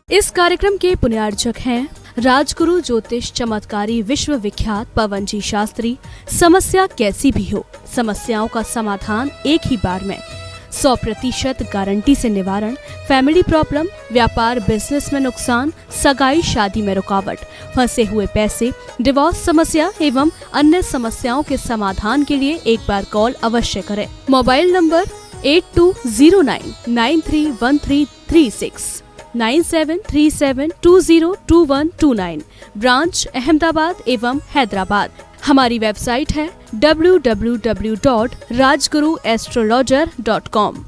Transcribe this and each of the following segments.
इस कार्यक्रम के पुण्यार्चक हैं राजगुरु ज्योतिष चमत्कारी विश्व विख्यात पवन जी शास्त्री। समस्या कैसी भी हो, समस्याओं का समाधान एक ही बार में, 100% गारंटी से निवारण, फैमिली प्रॉब्लम, व्यापार बिजनेस में नुकसान, सगाई शादी में रुकावट, फंसे हुए पैसे, डिवोर्स समस्या एवं अन्य समस्याओं के समाधान के लिए एक बार कॉल अवश्य करें। मोबाइल नंबर 8209931336, 9737202129, ब्रांच अहमदाबाद एवं हैदराबाद। हमारी वेबसाइट है www.rajguruastrologer.com।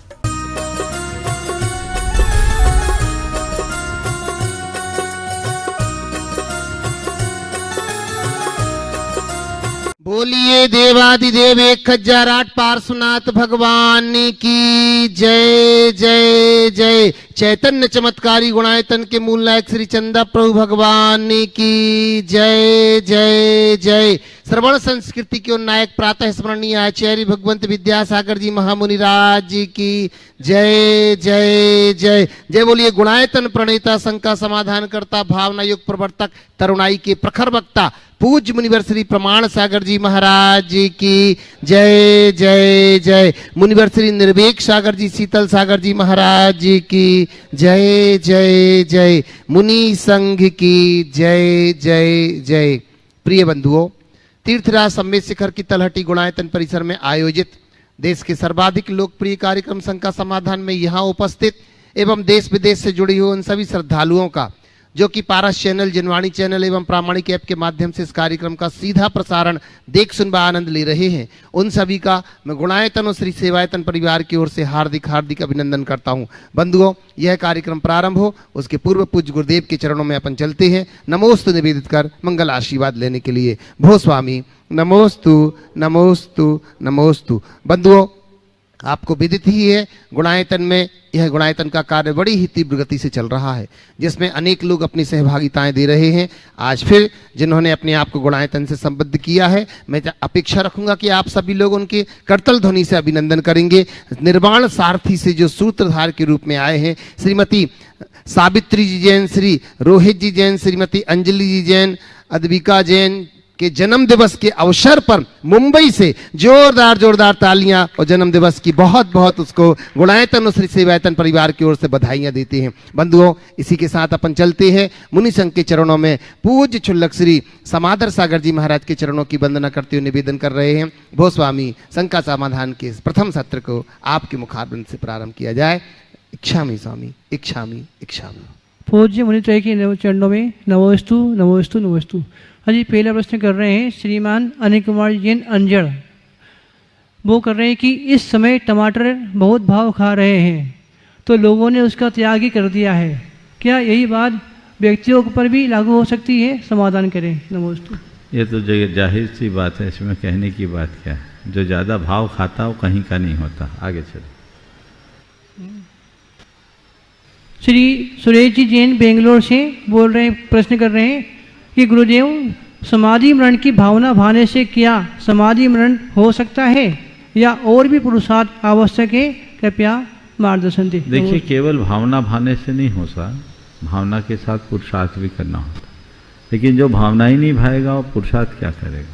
बोलिए देवादिदेव 1008 पार्श्वनाथ भगवान की जय जय जय। चैतन्य चमत्कारी गुणायतन के मूल नायक श्री चंदा प्रभु भगवान की जय जय जय। श्रवण संस्कृति के नायक प्रातः स्मरणीय आचार्य भगवंत विद्यासागर जी महामुनिराज जी की जय जय जय जय। बोलिए गुणायतन प्रणेता, शंका समाधान करता, भावना युग प्रवर्तक, तरुणाई के प्रखर वक्ता पूज्य मुनिवर श्री प्रमाण सागर जी महाराज जी की जय जय जय। मुनिवर श्री निर्वेक सागर जी, शीतल सागर जी महाराज जी की जय जय जय। मुनि संघ की जय जय जय। प्रिय बंधुओं, तीर्थराज सम्मेद शिखर की तलहटी गुणायतन परिसर में आयोजित देश के सर्वाधिक लोकप्रिय कार्यक्रम शंका समाधान में यहाँ उपस्थित एवं देश विदेश से जुड़ी हुई उन सभी श्रद्धालुओं का जो कि पारस चैनल, जनवाणी चैनल एवं प्रामाणिक ऐप के माध्यम से इस कार्यक्रम का सीधा प्रसारण देख सुनवा आनंद ले रहे हैं, उन सभी का मैं गुणायतन और श्री सेवायतन परिवार की ओर से हार्दिक हार्दिक अभिनंदन करता हूं। बंधुओं, यह कार्यक्रम प्रारंभ हो उसके पूर्व पूज्य गुरुदेव के चरणों में अपन चलते हैं नमोस्तु निवेदित कर मंगल आशीर्वाद लेने के लिए। भो स्वामी नमोस्तु नमोस्तु नमोस्तु। बंधुओं, आपको विदित ही है गुणायतन में यह गुणायतन का कार्य बड़ी ही तीव्र गति से चल रहा है, जिसमें अनेक लोग अपनी सहभागिताएं दे रहे हैं। आज फिर जिन्होंने अपने आप को गुणायतन से संबद्ध किया है, मैं अपेक्षा रखूंगा कि आप सभी लोग उनके करतल ध्वनि से अभिनंदन करेंगे। निर्वाण सारथी से जो सूत्रधार के रूप में आए हैं, श्रीमती सावित्री जी जैन, श्री रोहित जी जैन, श्रीमती अंजलि जी जैन, अद्विका जैन के जन्म दिवस के अवसर पर मुंबई से जोरदार तालियां और जन्म दिवस की बहुत बहुत उसको गुणायतन और श्री सेवायतन परिवार की ओर से बधाइयां देते हैं। बंधुओं, इसी के साथ अपन चलते हैं मुनि संघ के चरणों में पूज्य क्षुल्लक श्री समादर सागर जी महाराज के चरणों की वंदना करते हुए निवेदन कर रहे हैं। भो स्वामी, शंका समाधान के प्रथम सत्र को आपके मुखारबिंद से प्रारंभ किया जाए। इच्छामि स्वामी, इच्छामि इच्छामि। पूज्य मुनित्रय के चरणों में नमोस्तु नमोस्तु नमोस्तु। जी, पहला प्रश्न कर रहे हैं श्रीमान अनिल कुमार जैन अंजड़। वो कर रहे हैं कि इस समय टमाटर बहुत भाव खा रहे हैं तो लोगों ने उसका त्याग ही कर दिया है, क्या यही बात व्यक्तियों पर भी लागू हो सकती है? समाधान करें। नमोस्तु। ये तो जाहिर सी बात है, इसमें कहने की बात क्या है। जो ज़्यादा भाव खाता है वो कहीं का नहीं होता। आगे चलो। श्री सुरेश जी जैन बेंगलोर से बोल रहे हैं, प्रश्न कर रहे हैं कि गुरुदेव, समाधि मरण की भावना भाने से क्या समाधि मरण हो सकता है या और भी पुरुषार्थ आवश्यक है? कृपया मार्गदर्शन दें। देखिए, केवल भावना भाने से नहीं हो सकता, भावना के साथ पुरुषार्थ भी करना होता। लेकिन जो भावना ही नहीं भाएगा वो पुरुषार्थ क्या करेगा?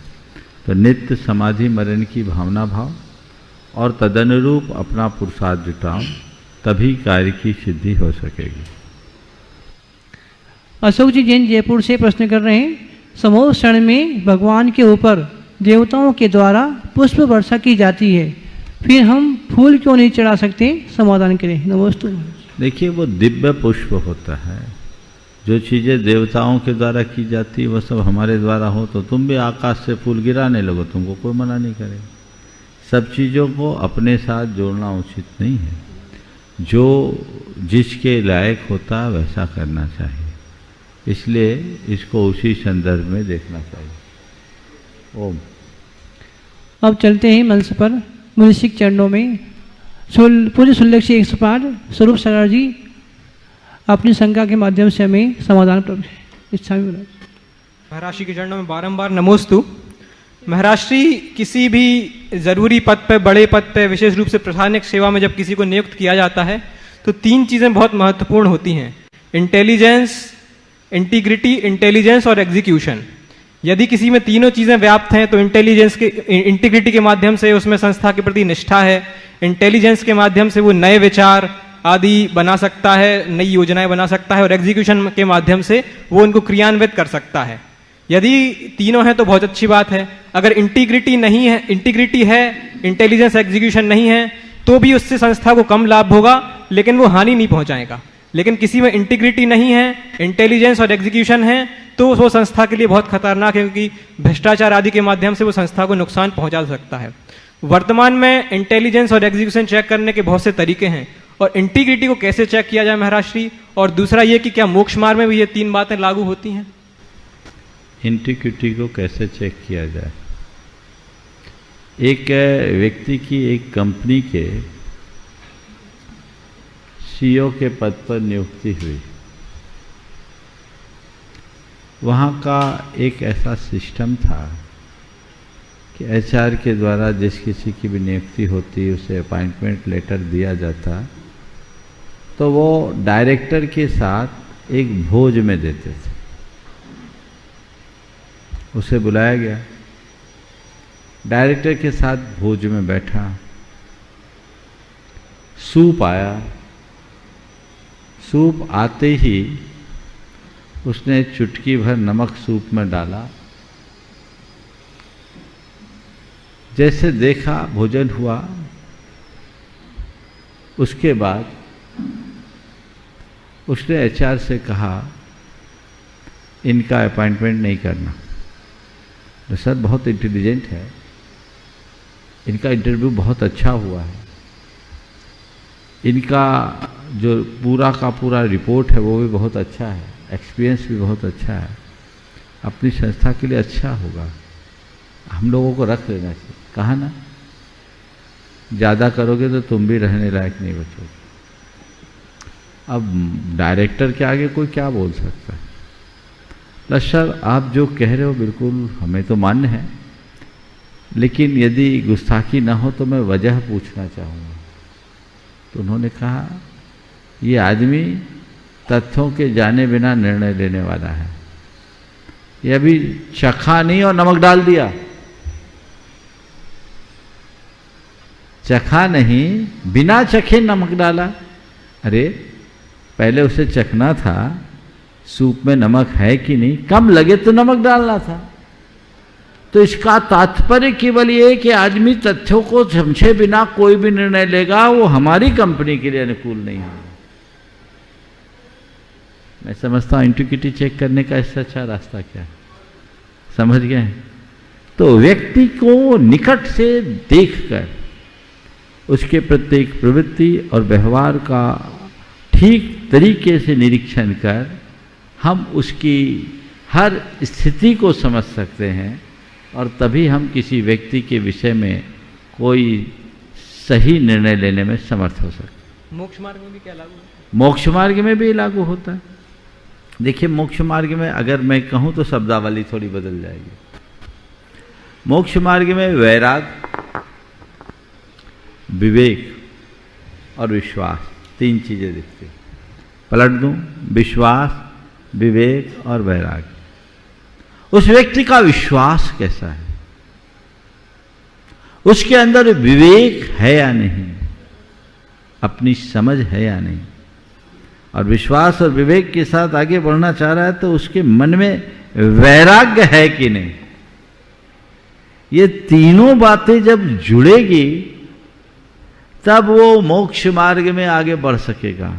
तो नित्य समाधि मरण की भावना भाव और तदनुरूप अपना पुरुषार्थ जुटाओ, तभी कार्य की सिद्धि हो सकेगी। अशोक जी जैन जयपुर से प्रश्न कर रहे हैं, समूह क्षण में भगवान के ऊपर देवताओं के द्वारा पुष्प वर्षा की जाती है, फिर हम फूल क्यों नहीं चढ़ा सकते? समाधान करें। नमोस्तु। देखिए, वो दिव्य पुष्प होता है। जो चीज़ें देवताओं के द्वारा की जाती है वो सब हमारे द्वारा हो तो तुम भी आकाश से फूल गिराने लगो, तुमको कोई मना नहीं करेगा। सब चीज़ों को अपने साथ जोड़ना उचित नहीं है। जो जिसके लायक होता है वैसा करना चाहिए, इसलिए इसको उसी संदर्भ में देखना चाहिए। ओम। अब चलते हैं मंच पर मुनिशिक चरणों में। पूज्य शुल्लक से 105 स्वरूप सागर जी अपनी शंका के माध्यम से हमें समाधान प्राप्त इच्छा में महर्षि के चरणों में बारंबार नमोस्तु। महर्षि, किसी भी ज़रूरी पद पे, बड़े पद पे, विशेष रूप से प्रशासनिक सेवा में जब किसी को नियुक्त किया जाता है तो 3 चीज़ें बहुत महत्वपूर्ण होती हैं। इंटेलिजेंस, इंटीग्रिटी, इंटेलिजेंस और एग्जीक्यूशन। यदि किसी में तीनों चीजें व्याप्त हैं तो इंटेलिजेंस के, इंटीग्रिटी के माध्यम से उसमें संस्था के प्रति निष्ठा है, इंटेलिजेंस के माध्यम से वो नए विचार आदि बना सकता है, नई योजनाएं बना सकता है, और एग्जीक्यूशन के माध्यम से वो उनको क्रियान्वित कर सकता है। यदि तीनों हैं तो बहुत अच्छी बात है। अगर इंटीग्रिटी नहीं है, इंटीग्रिटी है, इंटेलिजेंस एग्जीक्यूशन नहीं है, तो भी उससे संस्था को कम लाभ होगा, लेकिन वो हानि नहीं पहुंचाएगा। लेकिन किसी में इंटीग्रिटी नहीं है, इंटेलिजेंस और एग्जीक्यूशन है, तो वो संस्था के लिए बहुत खतरनाक है, क्योंकि भ्रष्टाचार आदि के माध्यम से वो संस्था को नुकसान पहुंचा सकता है। वर्तमान में इंटेलिजेंस और एग्जीक्यूशन चेक करने के बहुत से तरीके हैं, और इंटीग्रिटी को कैसे चेक किया जाए महाराज श्री, और दूसरा ये कि क्या मोक्ष मार्ग में भी ये तीन बातें लागू होती हैं? इंटीग्रिटी को कैसे चेक किया जाए? एक व्यक्ति की एक कंपनी के सीईओ के पद पर नियुक्ति हुई। वहाँ का एक ऐसा सिस्टम था कि एचआर के द्वारा जिस किसी की भी नियुक्ति होती उसे अपॉइंटमेंट लेटर दिया जाता, तो वो डायरेक्टर के साथ एक भोज में देते थे। उसे बुलाया गया, डायरेक्टर के साथ भोज में बैठा, सूप आया। सूप आते ही उसने चुटकी भर नमक सूप में डाला। जैसे देखा भोजन हुआ, उसके बाद उसने एचआर से कहा इनका अपॉइंटमेंट नहीं करना। तो सर बहुत इंटेलिजेंट है, इनका इंटरव्यू बहुत अच्छा हुआ है, इनका जो पूरा का पूरा रिपोर्ट है वो भी बहुत अच्छा है, एक्सपीरियंस भी बहुत अच्छा है, अपनी संस्था के लिए अच्छा होगा, हम लोगों को रख लेना चाहिए। कहा ना, ज़्यादा करोगे तो तुम भी रहने लायक नहीं बचोगे। अब डायरेक्टर के आगे कोई क्या बोल सकता है? सर आप जो कह रहे हो बिल्कुल हमें तो मान्य है, लेकिन यदि गुस्ताखी ना हो तो मैं वजह पूछना चाहूँगा। तो उन्होंने कहा ये आदमी तथ्यों के जाने बिना निर्णय लेने वाला है, ये अभी चखा नहीं और नमक डाल दिया। चखा नहीं, बिना चखे नमक डाला। अरे पहले उसे चखना था सूप में नमक है कि नहीं, कम लगे तो नमक डालना था। तो इसका तात्पर्य केवल ये कि आदमी तथ्यों को समझे बिना कोई भी निर्णय लेगा, वो हमारी कंपनी के लिए अनुकूल नहीं होगा। मैं समझता हूं इंटीग्रिटी चेक करने का इससे अच्छा रास्ता क्या है, समझ गए? तो व्यक्ति को निकट से देखकर उसके प्रत्येक प्रवृत्ति और व्यवहार का ठीक तरीके से निरीक्षण कर हम उसकी हर स्थिति को समझ सकते हैं, और तभी हम किसी व्यक्ति के विषय में कोई सही निर्णय लेने में समर्थ हो सकते। मोक्ष मार्ग में भी क्या लागू होता है? मोक्ष मार्ग में भी लागू होता है। देखिए मोक्ष मार्ग में अगर मैं कहूँ तो शब्दावली थोड़ी बदल जाएगी। मोक्ष मार्ग में वैराग, विवेक और विश्वास, तीन चीजें दिखती। पलट दूं, विश्वास, विवेक और वैराग। उस व्यक्ति का विश्वास कैसा है, उसके अंदर विवेक है या नहीं, अपनी समझ है या नहीं, और विश्वास और विवेक के साथ आगे बढ़ना चाह रहा है तो उसके मन में वैराग्य है कि नहीं। ये तीनों बातें जब जुड़ेगी तब वो मोक्ष मार्ग में आगे बढ़ सकेगा।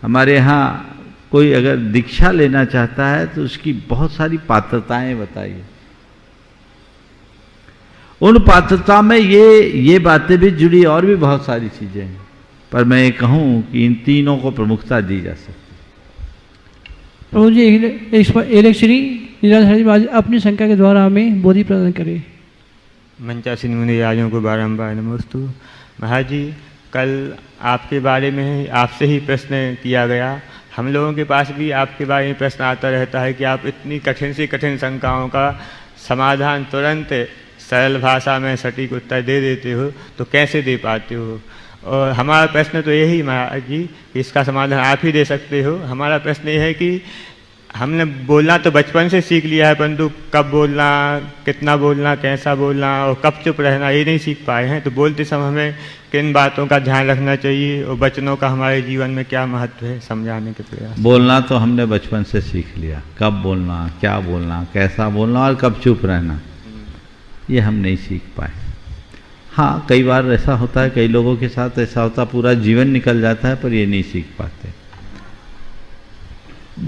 हमारे यहाँ कोई अगर दीक्षा लेना चाहता है तो उसकी बहुत सारी पात्रताएं बताइए। उन पात्रता में ये बातें भी जुड़ी, और भी बहुत सारी चीजें हैं, पर मैं ये कहूँ कि इन तीनों को प्रमुखता दी जा सकती है। प्रभु जी एक श्री लीलाधारी अपनी संख्या के द्वारा हमें बोधि प्रदान करें। मंचासीन मुनि राजों को बारंबार नमोस्तु। महाराज जी, कल आपके बारे में आपसे ही प्रश्न किया गया। हम लोगों के पास भी आपके बारे में प्रश्न आता रहता है कि आप इतनी कठिन से कठिन शंकाओं का समाधान तुरंत सरल भाषा में सटीक उत्तर दे देते हो, तो कैसे दे पाते हो? और हमारा प्रश्न तो यही महाराज जी, इसका समाधान आप ही दे सकते हो। हमारा प्रश्न ये है कि हमने बोलना तो बचपन से सीख लिया है, परंतु कब बोलना, कितना बोलना, कैसा बोलना और कब चुप रहना ये नहीं सीख पाए हैं। तो बोलते समय हमें किन बातों का ध्यान रखना चाहिए और वचनों का हमारे जीवन में क्या महत्व है, समझाने के प्रयास। बोलना तो हमने बचपन से सीख लिया, कब बोलना, क्या बोलना, कैसा बोलना और कब चुप रहना, ये हम नहीं सीख पाए। हाँ, कई बार ऐसा होता है, कई लोगों के साथ ऐसा होता, पूरा जीवन निकल जाता है पर ये नहीं सीख पाते।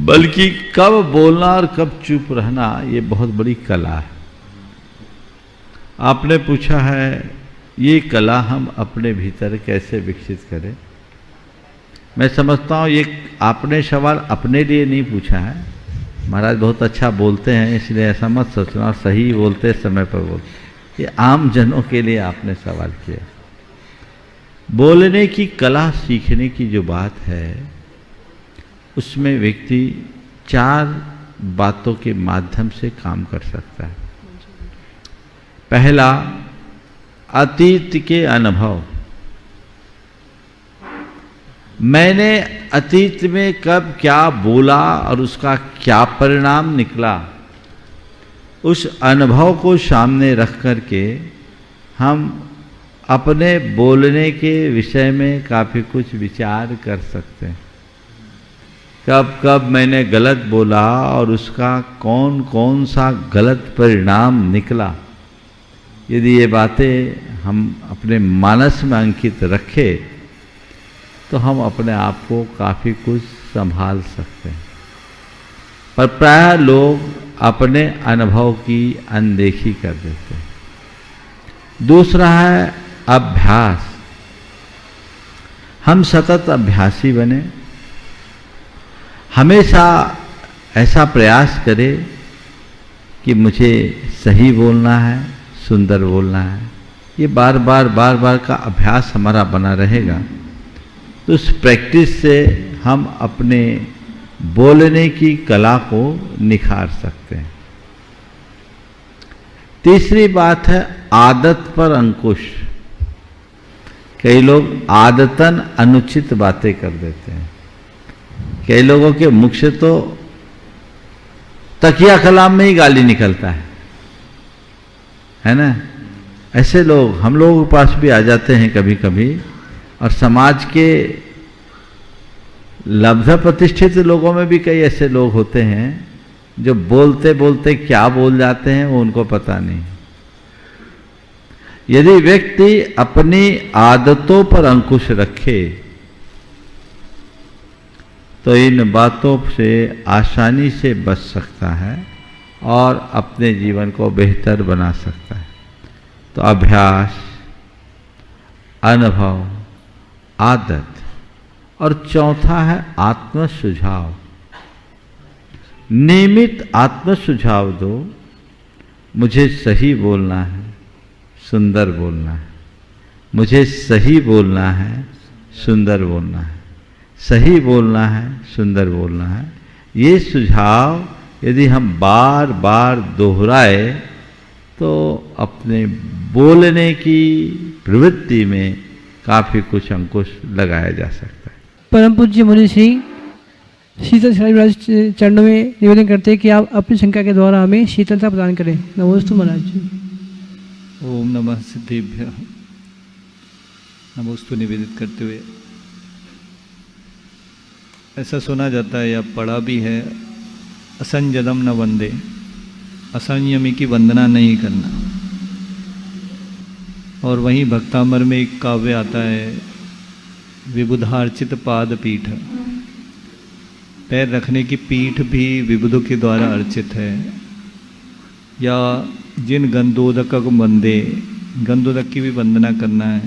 बल्कि कब बोलना और कब चुप रहना ये बहुत बड़ी कला है। आपने पूछा है ये कला हम अपने भीतर कैसे विकसित करें। मैं समझता हूँ ये आपने सवाल अपने लिए नहीं पूछा है। महाराज बहुत अच्छा बोलते हैं इसलिए ऐसा मत सोचना, सही बोलते समय पर बोलते। ये आम जनों के लिए आपने सवाल किया। बोलने की कला सीखने की जो बात है उसमें व्यक्ति 4 बातों के माध्यम से काम कर सकता है। पहला, अतीत के अनुभव। मैंने अतीत में कब क्या बोला और उसका क्या परिणाम निकला, उस अनुभव को सामने रख करके हम अपने बोलने के विषय में काफ़ी कुछ विचार कर सकते हैं। कब कब मैंने गलत बोला और उसका कौन कौन सा गलत परिणाम निकला। यदि ये बातें हम अपने मानस में अंकित रखें तो हम अपने आप को काफ़ी कुछ संभाल सकते हैं। पर प्रायः लोग अपने अनुभव की अनदेखी कर देते हैं। दूसरा है अभ्यास। हम सतत अभ्यासी बने, हमेशा ऐसा प्रयास करें कि मुझे सही बोलना है, सुंदर बोलना है। ये बार बार का अभ्यास हमारा बना रहेगा तो उस प्रैक्टिस से हम अपने बोलने की कला को निखार सकते हैं। तीसरी बात है आदत पर अंकुश। कई लोग आदतन अनुचित बातें कर देते हैं। कई लोगों के मुख से तो तकिया कलाम में ही गाली निकलता है ना। ऐसे लोग हम लोगों के पास भी आ जाते हैं कभी कभी, और समाज के लब्ध प्रतिष्ठित लोगों में भी कई ऐसे लोग होते हैं जो बोलते बोलते क्या बोल जाते हैं वो उनको पता नहीं। यदि व्यक्ति अपनी आदतों पर अंकुश रखे तो इन बातों से आसानी से बच सकता है और अपने जीवन को बेहतर बना सकता है। तो अभ्यास, अनुभव, आदत, और चौथा है आत्म सुझाव। नियमित आत्म सुझाव दो। मुझे सही बोलना है, सुंदर बोलना है। मुझे सही बोलना है, सुंदर बोलना है। सही बोलना है, सुंदर बोलना है। ये सुझाव यदि हम बार बार दोहराए तो अपने बोलने की प्रवृत्ति में काफ़ी कुछ अंकुश लगाया जा सकता है। परम पूज्य मुनि श्री शीतल साई महाराज चरणों में निवेदन करते हैं कि आप अपनी संख्या के द्वारा हमें शीतलता प्रदान करें। नमोस्तु महाराज जी। ओम नमः सिद्धिभ्य नमोस्तु निवेदित करते हुए ऐसा सुना जाता है या पढ़ा भी है, असंजदम न वंदे, असंयमी की वंदना नहीं करना। और वहीं भक्तामर में एक काव्य आता है, विबुधार्चित पाद पीठ। पैर रखने की पीठ भी विबुधों के द्वारा अर्चित है। या जिन गंधोदक को वंदे, गंधोदक की भी वंदना करना है।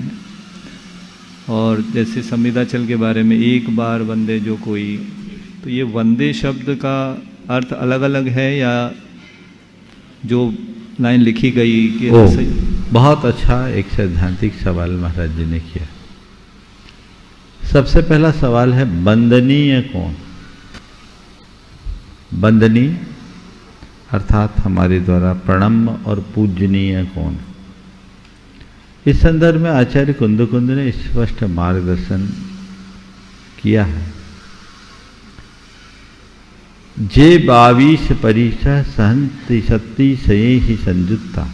और जैसे संविदाचल के बारे में एक बार वंदे जो कोई, तो ये वंदे शब्द का अर्थ अलग अलग है या जो लाइन लिखी गई कि बहुत अच्छा एक सैद्धांतिक सवाल महाराज जी ने किया। सबसे पहला सवाल है वंदनीय कौन। वंदनीय अर्थात हमारे द्वारा प्रणम्य और पूजनीय कौन। इस संदर्भ में आचार्य कुंद ने स्पष्ट मार्गदर्शन किया है। जे 22 परिसह सहंति सत्ति सये ही संयुक्ता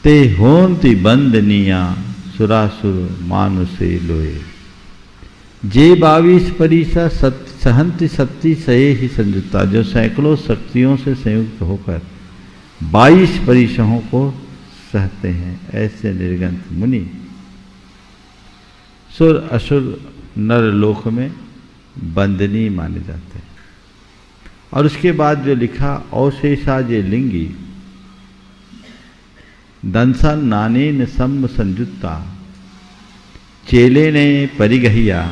ते होंति बंदनिया सुरासुर मानुषे लोए। जे 22 परिसह सहंति सत्ति सये ही संयुक्ता, जो सैकड़ों शक्तियों से संयुक्त होकर 22 परिसहों को सहते हैं, ऐसे निर्गंत मुनि सुर असुर नर लोक में बंदनी माने जाते हैं। और उसके बाद जो लिखा अवशेषा जे लिंगी दंसन नानेन सम संयुक्ता चेले ने परिगहिया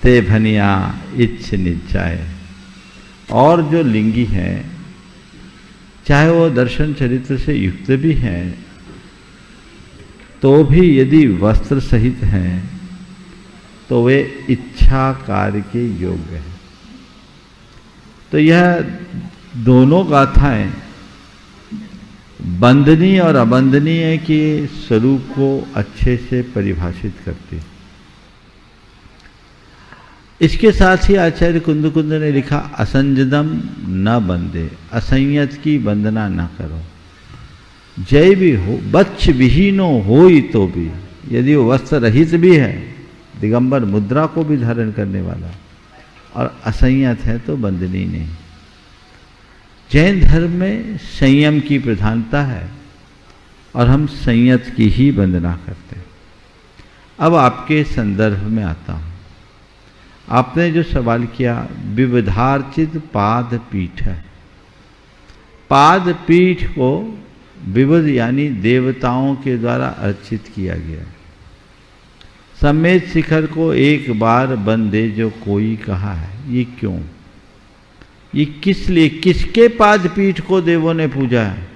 ते भनिया इच्छ निचाय। और जो लिंगी हैं, चाहे वो दर्शन चरित्र से युक्त भी हैं, तो भी यदि वस्त्र सहित हैं तो वे इच्छा कार्य के योग्य हैं। तो यह दोनों गाथाएं बंदनीय और अबंदनीय के स्वरूप को अच्छे से परिभाषित करती है। इसके साथ ही आचार्य कुंद ने लिखा असंजदम न बंदे, असंयत की वंदना न करो। जय भी हो बच्च विहीनो हो ही तो भी, यदि वो वस्त्र रहित भी है, दिगंबर मुद्रा को भी धारण करने वाला, और असंयत है तो बंदनी नहीं। जैन धर्म में संयम की प्रधानता है और हम संयत की ही वंदना करते हैं। अब आपके संदर्भ में आता हूं। आपने जो सवाल किया विविधार्चित पाद पीठ है। पाद पीठ को विविध यानी देवताओं के द्वारा अर्चित किया गया। समेत शिखर को एक बार बंदे जो कोई कहा है, ये क्यों? ये किस लिए, किसके पाद पीठ को देवों ने पूजा है?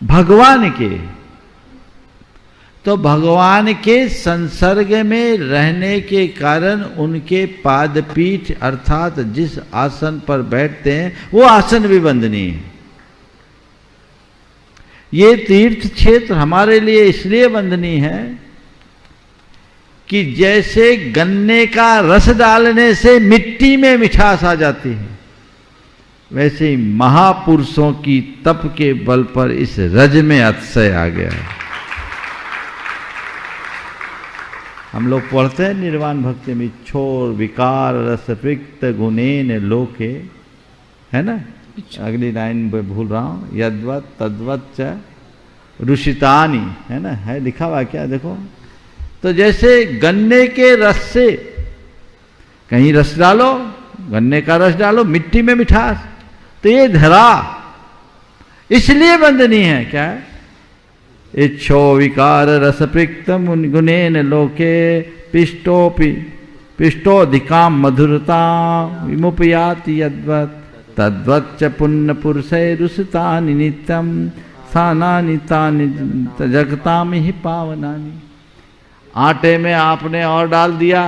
भगवान के। तो भगवान के संसर्ग में रहने के कारण उनके पाद पीठ अर्थात जिस आसन पर बैठते हैं वो आसन भी वंदनीय है। ये तीर्थ क्षेत्र हमारे लिए इसलिए वंदनीय है कि जैसे गन्ने का रस डालने से मिट्टी में मिठास आ जाती है, वैसे ही महापुरुषों की तप के बल पर इस रज में अतिशय आ गया है। हम लोग पढ़ते हैं निर्वाण भक्ति में छोर विकार रस पिक्त गुणेन लोके, है ना? अगली लाइन में भूल रहा हूं, यद्वत तद्वत च ऋषितानी, है ना? है लिखा हुआ क्या? देखो तो जैसे गन्ने के रस से कहीं रस डालो, गन्ने का रस डालो, मिट्टी में मिठास, तो ये धरा इसलिए वंदनीय है। क्या है? इच्छो विकार रस प्रिक्तम गुणेन लोके पिष्टोपि पिष्टोधिकाम मधुरता विमुपयाति यद्वत् तद्वच्च पुण्य पुरुषै रुषितानि नित्यम स्थानानि तानि जगताम ही पावनानि। आटे में आपने और डाल दिया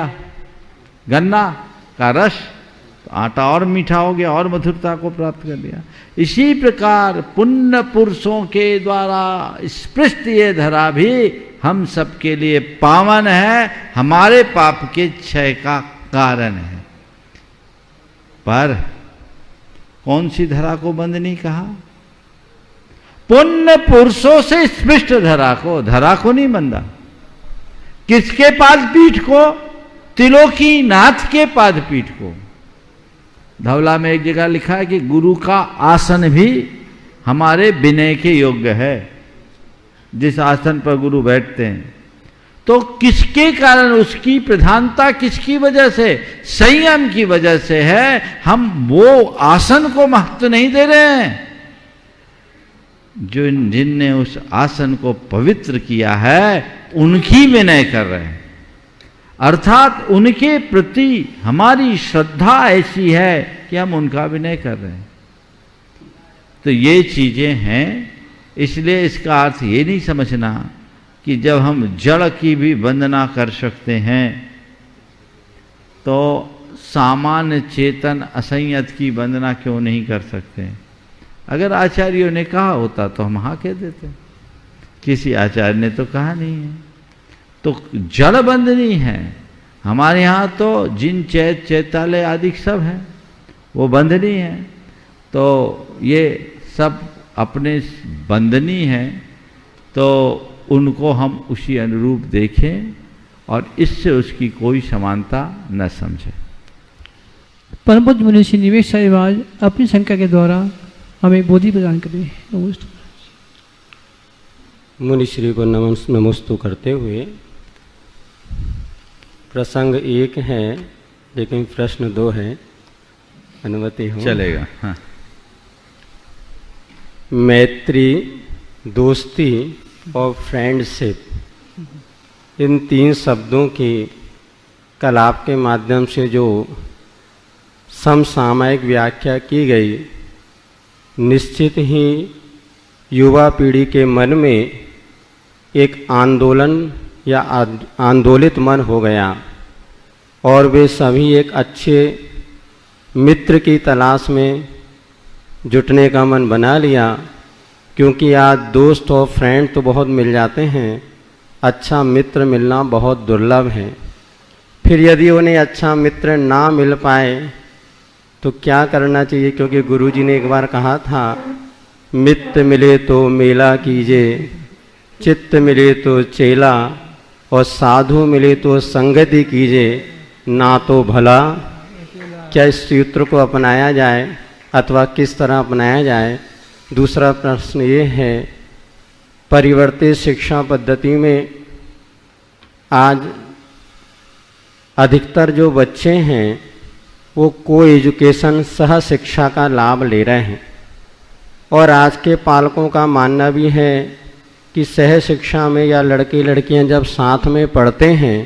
गन्ना का रस, तो आटा और मीठा हो गया और मधुरता को प्राप्त कर लिया। इसी प्रकार पुण्य पुरुषों के द्वारा स्पृष्ट ये धरा भी हम सबके लिए पावन है, हमारे पाप के क्षय का कारण है। पर कौन सी धरा को बंदनी कहा? पुण्य पुरुषों से स्पृष्ट धरा को, धरा को नहीं बंदा। किसके पाद पीठ को? त्रिलोकी नाथ के पाद पीठ को। धवला में एक जगह लिखा है कि गुरु का आसन भी हमारे विनय के योग्य है। जिस आसन पर गुरु बैठते हैं, तो किसके कारण, उसकी प्रधानता किसकी वजह से? संयम की वजह से है। हम वो आसन को महत्व नहीं दे रहे हैं जो जिनने उस आसन को पवित्र किया है, उनकी विनय कर रहे हैं। अर्थात उनके प्रति हमारी श्रद्धा ऐसी है कि हम उनका विनय कर रहे हैं। तो ये चीजें हैं। इसलिए इसका अर्थ ये नहीं समझना कि जब हम जड़ की भी वंदना कर सकते हैं तो सामान्य चेतन असंयत की वंदना क्यों नहीं कर सकते? अगर आचार्यों ने कहा होता तो हम हाँ कह देते। किसी आचार्य ने तो कहा नहीं है। तो जड़ बंधनी है। हमारे यहाँ तो जिन चैत चैतालय आदि सब है वो बंधनी है। तो ये सब अपने बंधनी है, तो उनको हम उसी अनुरूप देखें और इससे उसकी कोई समानता न समझें। परम पूज्य मुनि श्री निवेश साहिब आज अपनी संख्या के द्वारा हमें बोधि प्रदान करें। नमस्ते। मुनि श्री को नमस्तु करते हुए प्रसंग 1 है लेकिन प्रश्न 2 है, अनुमति हो? चलेगा। हाँ। मैत्री, दोस्ती और फ्रेंडशिप, इन 3 शब्दों की कलाप के माध्यम से जो समसामयिक व्याख्या की गई, निश्चित ही युवा पीढ़ी के मन में एक आंदोलन या आंदोलित मन हो गया और वे सभी एक अच्छे मित्र की तलाश में जुटने का मन बना लिया, क्योंकि आज दोस्त और फ्रेंड तो बहुत मिल जाते हैं, अच्छा मित्र मिलना बहुत दुर्लभ है। फिर यदि उन्हें अच्छा मित्र ना मिल पाए तो क्या करना चाहिए? क्योंकि गुरुजी ने एक बार कहा था, मित्र मिले तो मेला कीजिए, चित्त मिले तो चेला, और साधु मिले तो संगति कीजिए, ना तो भला। क्या इस सूत्र को अपनाया जाए अथवा किस तरह अपनाया जाए? दूसरा प्रश्न ये है, परिवर्तित शिक्षा पद्धति में आज अधिकतर जो बच्चे हैं वो को एजुकेशन सह शिक्षा का लाभ ले रहे हैं, और आज के पालकों का मानना भी है कि सह शिक्षा में या लड़के लड़कियां जब साथ में पढ़ते हैं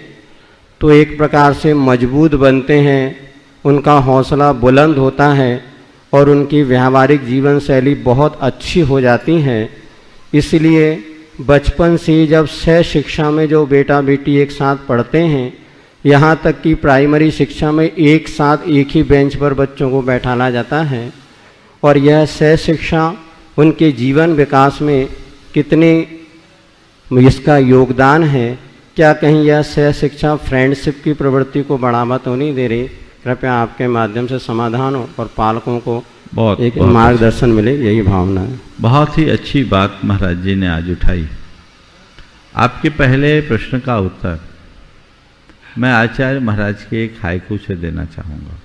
तो एक प्रकार से मजबूत बनते हैं, उनका हौसला बुलंद होता है और उनकी व्यावहारिक जीवन शैली बहुत अच्छी हो जाती है। इसलिए बचपन से जब सह शिक्षा में जो बेटा बेटी एक साथ पढ़ते हैं, यहाँ तक कि प्राइमरी शिक्षा में एक साथ एक ही बेंच पर बच्चों को बैठाला जाता है, और यह सह शिक्षा उनके जीवन विकास में कितने इसका योगदान है। क्या कहीं यह सह शिक्षा फ्रेंडशिप की प्रवृत्ति को बढ़ावा तो नहीं दे रही? कृपया आपके माध्यम से समाधान हो और पालकों को एक मार्गदर्शन मिले, यही भावना है। बहुत ही अच्छी बात महाराज जी ने आज उठाई। आपके पहले प्रश्न का उत्तर मैं आचार्य महाराज के एक हाइकू से देना चाहूँगा।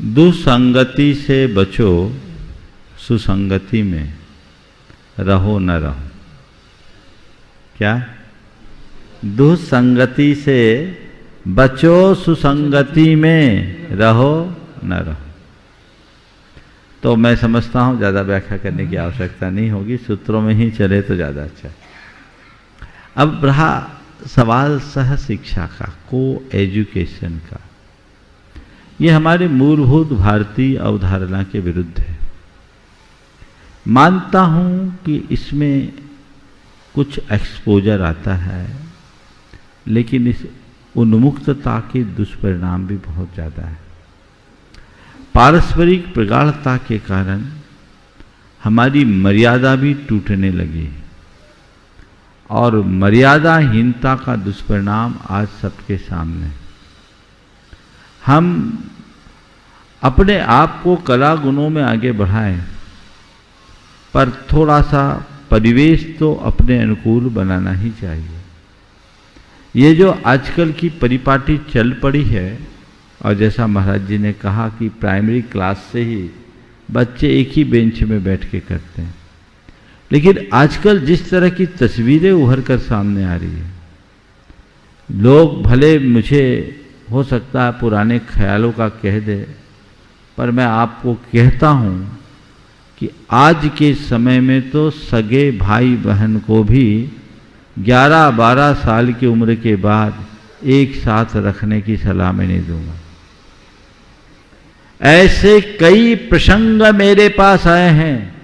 दुसंगति से बचो, सुसंगति में रहो न रहो। क्या? दुसंगति से बचो, सुसंगति में रहो न रहो। तो मैं समझता हूँ ज़्यादा व्याख्या करने की आवश्यकता नहीं होगी, सूत्रों में ही चले तो ज़्यादा अच्छा है। अब रहा सवाल सह शिक्षा का, को एजुकेशन का। ये हमारे मूलभूत भारतीय अवधारणा के विरुद्ध है। मानता हूँ कि इसमें कुछ एक्सपोजर आता है, लेकिन इस उन्मुक्तता के दुष्परिणाम भी बहुत ज़्यादा है। पारस्परिक प्रगाढ़ता के कारण हमारी मर्यादा भी टूटने लगी, और मर्यादाहीनता का दुष्परिणाम आज सबके सामने। हम अपने आप को कला गुणों में आगे बढ़ाएं, पर थोड़ा सा परिवेश तो अपने अनुकूल बनाना ही चाहिए। ये जो आजकल की परिपाटी चल पड़ी है, और जैसा महाराज जी ने कहा कि प्राइमरी क्लास से ही बच्चे एक ही बेंच में बैठ के करते हैं, लेकिन आजकल जिस तरह की तस्वीरें उभर कर सामने आ रही है, लोग भले मुझे हो सकता है पुराने ख्यालों का कह दे, पर मैं आपको कहता हूँ कि आज के समय में तो सगे भाई बहन को भी 11-12 साल की उम्र के बाद एक साथ रखने की सलाह मैं नहीं दूंगा। ऐसे कई प्रसंग मेरे पास आए हैं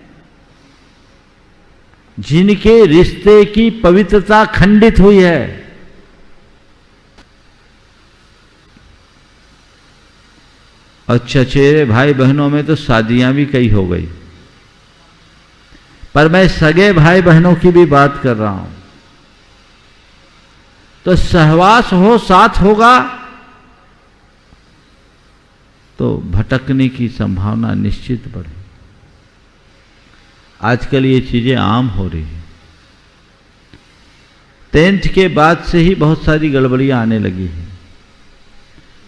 जिनके रिश्ते की पवित्रता खंडित हुई है। और चचेरे भाई बहनों में तो शादियां भी कई हो गई। पर मैं सगे भाई बहनों की भी बात कर रहा हूं। तो सहवास हो, साथ होगा तो भटकने की संभावना निश्चित बढ़े। आजकल ये चीजें आम हो रही है। 10th के बाद से ही बहुत सारी गड़बड़ियां आने लगी हैं।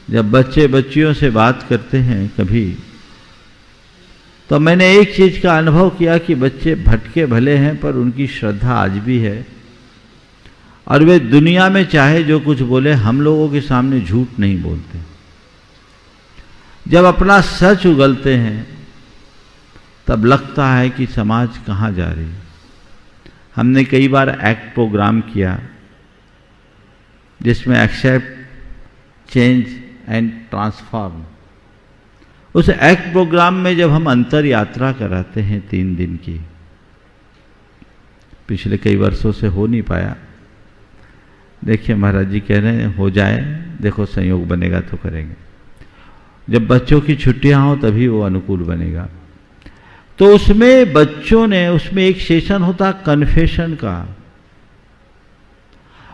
जब बच्चे बच्चियों से बात करते हैं कभी, तो मैंने एक चीज का अनुभव किया कि बच्चे भटके भले हैं पर उनकी श्रद्धा आज भी है, और वे दुनिया में चाहे जो कुछ बोले, हम लोगों के सामने झूठ नहीं बोलते। जब अपना सच उगलते हैं तब लगता है कि समाज कहाँ जा रही है। हमने कई बार एक्ट प्रोग्राम किया जिसमें एक्सेप्ट, चेंज एंड ट्रांसफॉर्म। उस एक्ट प्रोग्राम में जब हम अंतर यात्रा कराते हैं 3 दिन की, पिछले कई वर्षों से हो नहीं पाया। देखिए महाराज जी कह रहे हैं हो जाए, देखो संयोग बनेगा तो करेंगे। जब बच्चों की छुट्टियां हो तभी वो अनुकूल बनेगा। तो उसमें बच्चों ने, उसमें एक सेशन होता कन्फेशन का,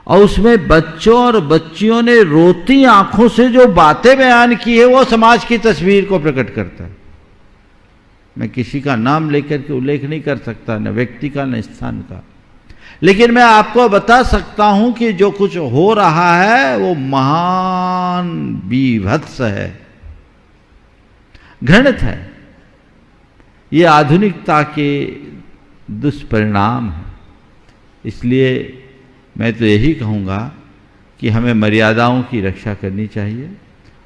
और उसमें बच्चों और बच्चियों ने रोती आंखों से जो बातें बयान की है वो समाज की तस्वीर को प्रकट करता है। मैं किसी का नाम लेकर के उल्लेख नहीं कर सकता, न व्यक्ति का न स्थान का, लेकिन मैं आपको बता सकता हूं कि जो कुछ हो रहा है वो महान बीभत्स है, घृणित है। ये आधुनिकता के दुष्परिणाम है। इसलिए मैं तो यही कहूँगा कि हमें मर्यादाओं की रक्षा करनी चाहिए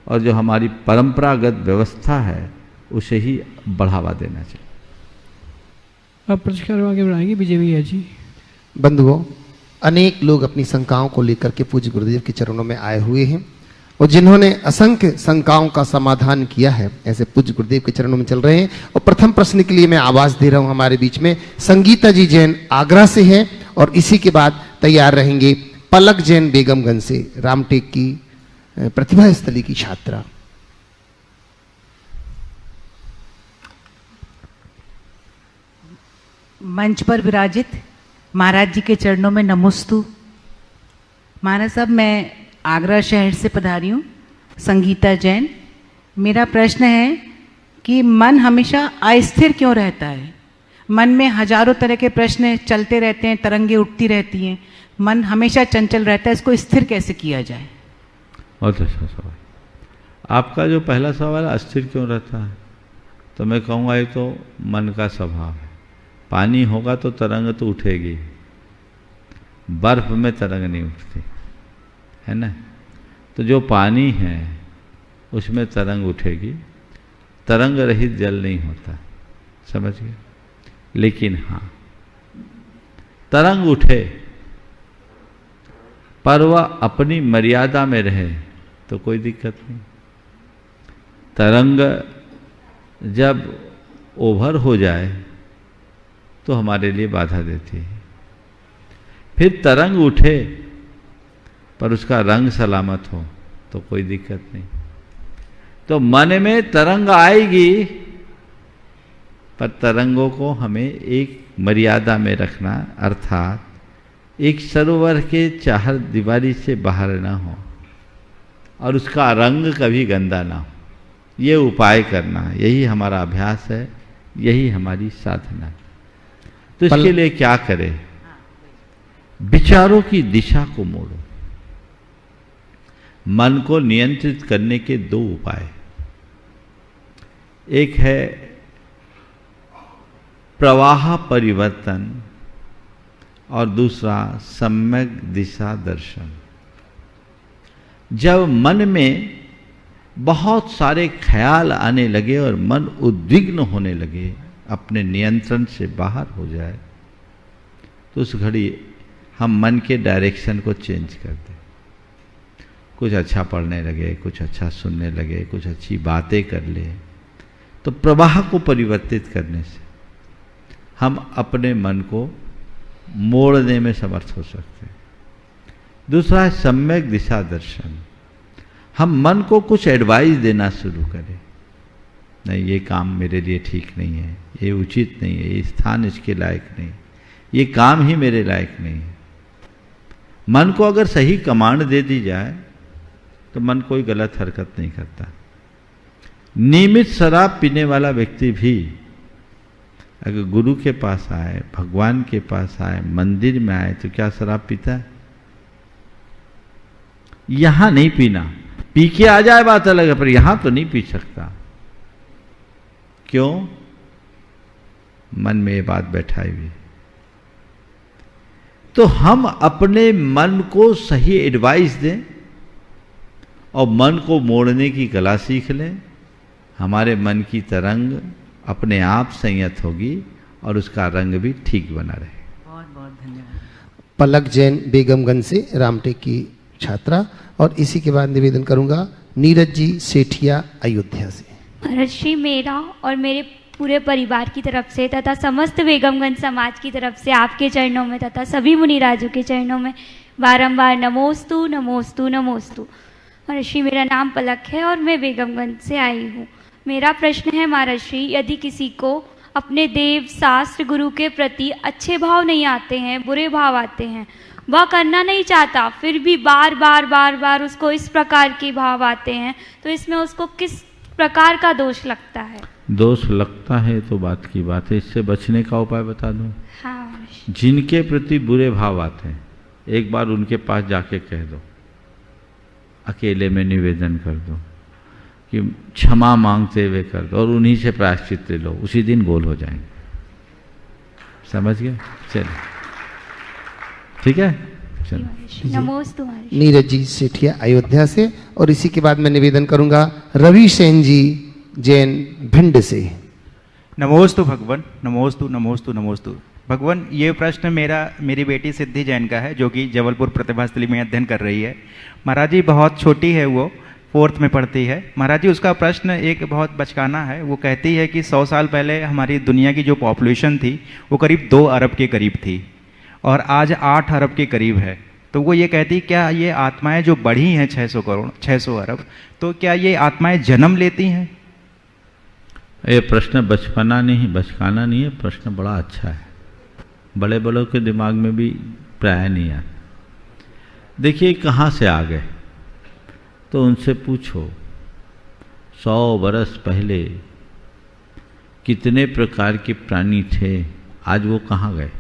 और जो हमारी परंपरागत व्यवस्था है उसे ही बढ़ावा देना चाहिए। अब प्रतिक्रिया आगे बढ़ाएंगे बीजेपी जी। बंधुओं, अनेक लोग अपनी शंकाओं को लेकर के पूज्य गुरुदेव के चरणों में आए हुए हैं और जिन्होंने असंख्य शंकाओं का समाधान किया है, ऐसे पूज्य गुरुदेव के चरणों में चल रहे हैं। और प्रथम प्रश्न के लिए मैं आवाज दे रहा हूं हमारे बीच में संगीता जी जैन आगरा से हैं, और इसी के बाद तैयार रहेंगे पलक जैन बेगमगंज से, रामटेक की प्रतिभा स्थली की छात्रा। मंच पर विराजित महाराज जी के चरणों में नमोस्तु। महाराज साहब, मैं आगरा शहर से पधारी हूँ, संगीता जैन। मेरा प्रश्न है कि मन हमेशा अस्थिर क्यों रहता है? मन में हजारों तरह के प्रश्न चलते रहते हैं, तरंगे उठती रहती हैं, मन हमेशा चंचल रहता है, इसको स्थिर कैसे किया जाए? बहुत अच्छा सवाल। आपका जो पहला सवाल है अस्थिर क्यों रहता है, तो मैं कहूँगा ये तो मन का स्वभाव है। पानी होगा तो तरंग तो उठेगी, बर्फ में तरंग नहीं उठती है ना। तो जो पानी है उसमें तरंग उठेगी, तरंग रहित जल नहीं होता, समझ गए। लेकिन हाँ, तरंग उठे पर वह अपनी मर्यादा में रहे तो कोई दिक्कत नहीं। तरंग जब ओवर हो जाए तो हमारे लिए बाधा देती है। फिर तरंग उठे पर उसका रंग सलामत हो तो कोई दिक्कत नहीं। तो मन में तरंग आएगी पर तरंगों को हमें एक मर्यादा में रखना, अर्थात एक सरोवर के चार दीवारी से बाहर ना हो और उसका रंग कभी गंदा ना हो। ये उपाय करना, यही हमारा अभ्यास है, यही हमारी साधना है। तो इसके लिए क्या करें? विचारों की दिशा को मोड़ो। मन को नियंत्रित करने के 2 उपाय, एक है प्रवाह परिवर्तन और दूसरा सम्यक दिशा दर्शन। जब मन में बहुत सारे ख्याल आने लगे और मन उद्विग्न होने लगे, अपने नियंत्रण से बाहर हो जाए, तो उस घड़ी हम मन के डायरेक्शन को चेंज कर दें। कुछ अच्छा पढ़ने लगे, कुछ अच्छा सुनने लगे, कुछ अच्छी बातें कर ले, तो प्रवाह को परिवर्तित करने से हम अपने मन को मोड़ने में समर्थ हो सकते हैं। दूसरा है सम्यक दिशा दर्शन। हम मन को कुछ एडवाइस देना शुरू करें नहीं ये काम मेरे लिए ठीक नहीं है, ये उचित नहीं है, ये स्थान इसके लायक नहीं, ये काम ही मेरे लायक नहीं है। मन को अगर सही कमांड दे दी जाए तो मन कोई गलत हरकत नहीं करता। नियमित शराब पीने वाला व्यक्ति भी अगर गुरु के पास आए, भगवान के पास आए, मंदिर में आए तो क्या शराब पीता है? यहां नहीं पीना, पी के आ जाए बात अलग है, पर यहां तो नहीं पी सकता। क्यों? मन में ये बात बैठाई हुई। तो हम अपने मन को सही एडवाइस दें और मन को मोड़ने की कला सीख लें, हमारे मन की तरंग अपने आप संयत होगी और उसका रंग भी ठीक बना रहे। बहुत बहुत धन्यवाद। पलक जैन बेगमगंज से, रामटेक की छात्रा। और इसी के बाद निवेदन करूंगा नीरज जी सेठिया अयोध्या से। महर्षि, मेरा और मेरे पूरे परिवार की तरफ से तथा समस्त बेगमगंज समाज की तरफ से आपके चरणों में तथा सभी मुनिराजों के चरणों में बारंबार नमोस्तु नमोस्तु नमोस्तु। महर्षि, मेरा नाम पलक है और मैं बेगमगंज से आई हूँ। मेरा प्रश्न है महर्षि, यदि किसी को अपने देव शास्त्र गुरु के प्रति अच्छे भाव नहीं आते हैं, बुरे भाव आते हैं, वह करना नहीं चाहता, फिर भी बार बार उसको इस प्रकार के भाव आते हैं, तो इसमें उसको किस प्रकार का दोष लगता है? दोष लगता है तो बात की बात है, इससे बचने का उपाय बता दूं। हाँ। जिनके प्रति बुरे भाव आते हैं एक बार उनके पास जाके कह दो, अकेले में निवेदन कर दो कि क्षमा मांगते हुए कर दो और उन्हीं से प्रायश्चित ले लो, उसी दिन गोल हो जाएंगे। समझ गए? चलिए ठीक है, चलो। नमोस्तु महर्षि। नीरज जी सेठिया अयोध्या से। और इसी के बाद मैं निवेदन करूंगा रवि सेन जी जैन भिंड से। नमोस्तु भगवान, नमोस्तु नमोस्तु नमोस्तु। भगवान, ये प्रश्न मेरी बेटी सिद्धि जैन का है, जो कि जबलपुर प्रतिभास्थली में अध्ययन कर रही है। महाराज जी बहुत छोटी है, वो 4th में पढ़ती है। महाराज जी उसका प्रश्न एक बहुत बचकाना है। वो कहती है कि 100 साल पहले हमारी दुनिया की जो पॉपुलेशन थी वो करीब 2 अरब के करीब थी और आज 8 अरब के करीब है। तो वो ये कहती, क्या ये आत्माएं जो बढ़ी हैं 600 करोड़ 600 अरब, तो क्या ये आत्माएं जन्म लेती हैं? ये प्रश्न बचकाना नहीं है, प्रश्न बड़ा अच्छा है, बड़े बड़ों के दिमाग में भी प्राय नहीं आता। देखिए कहाँ से आ गए, तो उनसे पूछो 100 बरस पहले कितने प्रकार के प्राणी थे, आज वो कहाँ गए?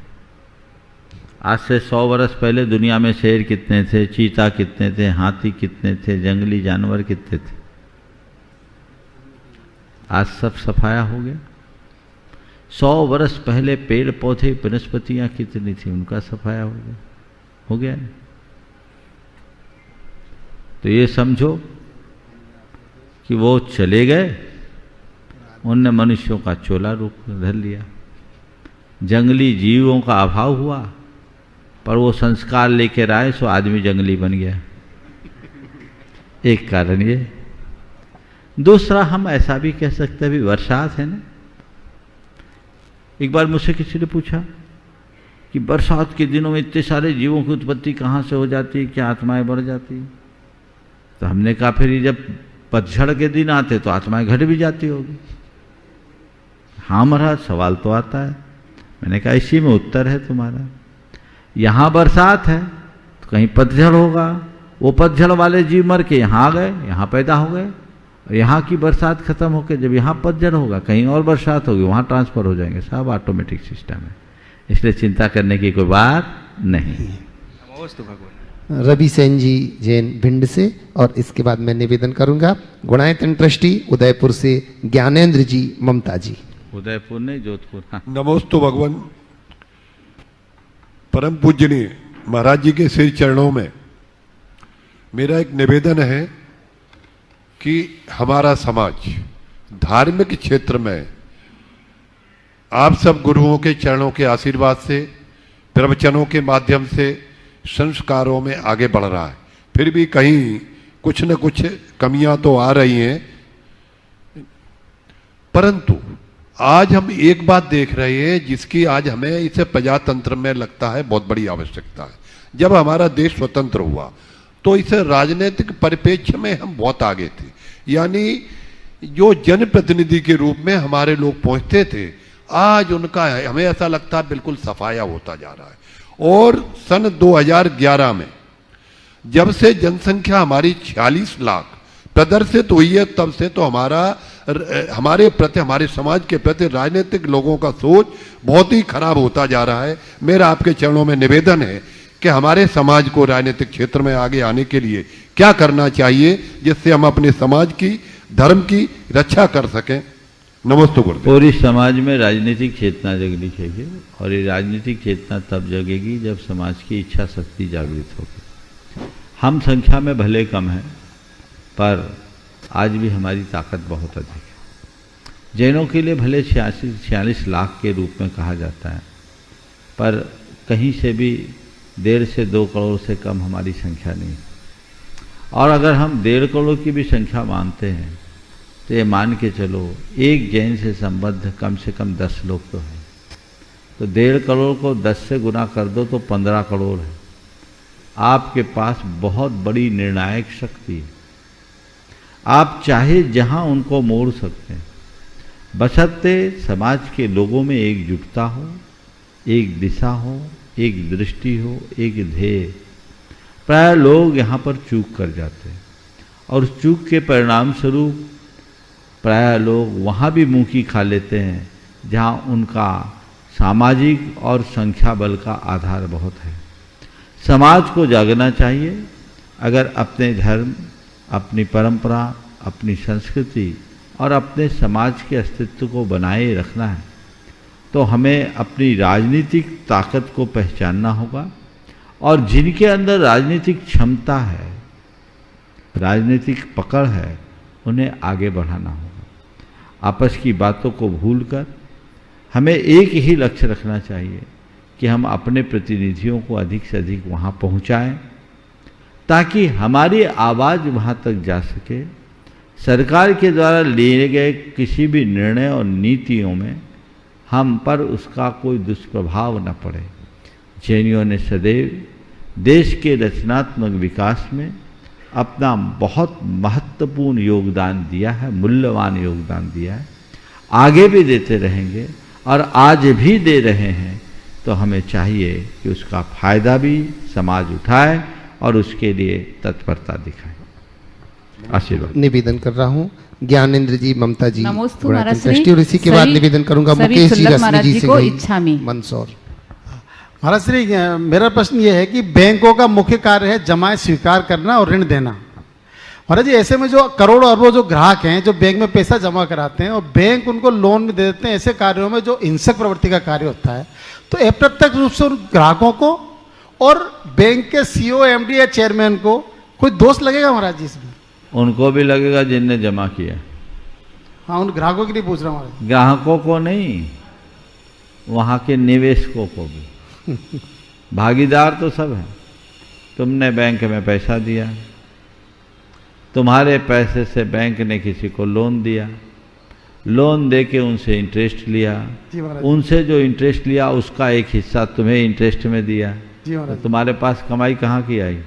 आज से 100 बरस पहले दुनिया में शेर कितने थे, चीता कितने थे, हाथी कितने थे, जंगली जानवर कितने थे? आज सब सफाया हो गया। 100 बरस पहले पेड़ पौधे वनस्पतियां कितनी थी, उनका सफाया हो गया ना? तो ये समझो कि वो चले गए, उनने मनुष्यों का चोला रूप धर लिया। जंगली जीवों का अभाव हुआ, पर वो संस्कार लेकर आए सो आदमी जंगली बन गया। एक कारण ये। दूसरा, हम ऐसा भी कह सकते हैं, अभी बरसात है ना। एक बार मुझसे किसी ने पूछा कि बरसात के दिनों में इतने सारे जीवों की उत्पत्ति कहाँ से हो जाती है, क्या आत्माएं बढ़ जाती है? तो हमने कहा फिर जब पतझड़ के दिन आते तो आत्माएं घट भी जाती होगी। हाँ महाराज, सवाल तो आता है। मैंने कहा इसी में उत्तर है तुम्हारा। यहाँ बरसात है तो कहीं पतझड़ होगा, वो पतझड़ वाले जीव मर के यहाँ आ गए, यहाँ पैदा हो गए, और यहाँ की बरसात खत्म होकर जब यहाँ पतझड़ होगा कहीं और बरसात होगी, वहाँ ट्रांसफर हो जाएंगे। सब ऑटोमेटिक सिस्टम है, इसलिए चिंता करने की कोई बात नहीं। नमोस्तु भगवान। रवि सेन जी जैन भिंड से। और इसके बाद मैं निवेदन करूंगा गुणायतन ट्रस्टी उदयपुर से ज्ञानेंद्र जी ममता जी। उदयपुर नहीं, जोधपुर। हाँ। नमोस्तु भगवान। परम पूजनीय महाराज जी के श्री चरणों में मेरा एक निवेदन है कि हमारा समाज धार्मिक क्षेत्र में आप सब गुरुओं के चरणों के आशीर्वाद से, प्रवचनों के माध्यम से, संस्कारों में आगे बढ़ रहा है। फिर भी कहीं कुछ न कुछ कमियां तो आ रही हैं, परंतु आज हम एक बात देख रहे हैं जिसकी आज हमें इसे प्रजातंत्र में लगता है बहुत बड़ी आवश्यकता है। जब हमारा देश स्वतंत्र हुआ तो इसे राजनीतिक परिप्रेक्ष्य में हम बहुत आगे थे, यानी जो जनप्रतिनिधि के रूप में हमारे लोग पहुंचते थे, आज उनका हमें ऐसा लगता है बिल्कुल सफाया होता जा रहा है। और सन 2011 में जब से जनसंख्या हमारी 46 लाख प्रदर्शित हुई है, तब से तो हमारे प्रति, हमारे समाज के प्रति राजनीतिक लोगों का सोच बहुत ही खराब होता जा रहा है। मेरा आपके चरणों में निवेदन है कि हमारे समाज को राजनीतिक क्षेत्र में आगे आने के लिए क्या करना चाहिए, जिससे हम अपने समाज की, धर्म की रक्षा कर सकें। नमस्ते गुरुदेव। पूरी समाज में राजनीतिक चेतना जगनी चाहिए, और ये राजनीतिक चेतना तब जगेगी जब समाज की इच्छा शक्ति जागृत होगी। हम संख्या में भले कम हैं, पर आज भी हमारी ताकत बहुत अधिक है। जैनों के लिए भले 46 लाख के रूप में कहा जाता है, पर कहीं से भी 1.5 से 2 करोड़ से कम हमारी संख्या नहीं। और अगर हम 1.5 करोड़ की भी संख्या मानते हैं तो ये मान के चलो एक जैन से संबद्ध कम से कम 10 लोग तो हैं, तो 1.5 करोड़ को 10 से गुना कर दो तो 15 करोड़ है। आपके पास बहुत बड़ी निर्णायक शक्ति है, आप चाहे जहां उनको मोड़ सकते हैं, बशर्ते समाज के लोगों में एकजुटता हो, एक दिशा हो, एक दृष्टि हो, एक ध्येय। प्राय लोग यहाँ पर चूक कर जाते हैं, और उस चूक के परिणाम स्वरूप प्राय लोग वहाँ भी मुँह की खा लेते हैं जहाँ उनका सामाजिक और संख्या बल का आधार बहुत है। समाज को जागना चाहिए। अगर अपने धर्म, अपनी परंपरा, अपनी संस्कृति और अपने समाज के अस्तित्व को बनाए रखना है, तो हमें अपनी राजनीतिक ताकत को पहचानना होगा, और जिनके अंदर राजनीतिक क्षमता है, राजनीतिक पकड़ है, उन्हें आगे बढ़ाना होगा। आपस की बातों को भूलकर हमें एक ही लक्ष्य रखना चाहिए कि हम अपने प्रतिनिधियों को अधिक से अधिक वहाँ पहुँचाएं, ताकि हमारी आवाज़ वहाँ तक जा सके। सरकार के द्वारा लिए गए किसी भी निर्णय और नीतियों में हम पर उसका कोई दुष्प्रभाव न पड़े। जैनियों ने सदैव देश के रचनात्मक विकास में अपना बहुत महत्वपूर्ण योगदान दिया है, मूल्यवान योगदान दिया है, आगे भी देते रहेंगे और आज भी दे रहे हैं। तो हमें चाहिए कि उसका फायदा भी समाज उठाए और उसके लिए तत्परता दिखाए। आशीर्वाद निवेदन कर रहा हूँ ज्ञानेंद्र जी, ममता जी, नमोस्तु गुणातीत महाराज श्री। दृष्टि, और इसी के बाद सभी- निवेदन करूंगा सभी मुकेश जी, सुल्लभ रश्मि महाराज जी जी से को गई, इच्छामि। मंदसौर। महाराज श्री, मेरा प्रश्न ये है कि बैंकों का मुख्य कार्य है जमाएं स्वीकार करना और ऋण देना। महाराज जी, ऐसे में जो करोड़ों अरबों जो ग्राहक हैं जो बैंक में पैसा जमा कराते हैं और बैंक उनको लोन में दे देते हैं, ऐसे कार्यों में जो हिंसक प्रवृत्ति का कार्य होता है, तो अप्रत्यक्ष रूप से उन ग्राहकों को और बैंक के सीईओ, एमडी या चेयरमैन को कोई दोष लगेगा महाराज जी इसमें? उनको भी लगेगा जिनने जमा किया। हाँ, उन ग्राहकों के लिए पूछ रहा हूँ महाराज। ग्राहकों को नहीं, वहाँ के निवेशकों को भी। भागीदार तो सब हैं। तुमने बैंक में पैसा दिया, तुम्हारे पैसे से बैंक ने किसी को लोन दिया, लोन दे के उनसे इंटरेस्ट लिया, जी महाराज। उनसे जो इंटरेस्ट लिया उसका एक हिस्सा तुम्हें इंटरेस्ट में दिया, जी महाराज। तो तुम्हारे पास कमाई कहाँ की आई?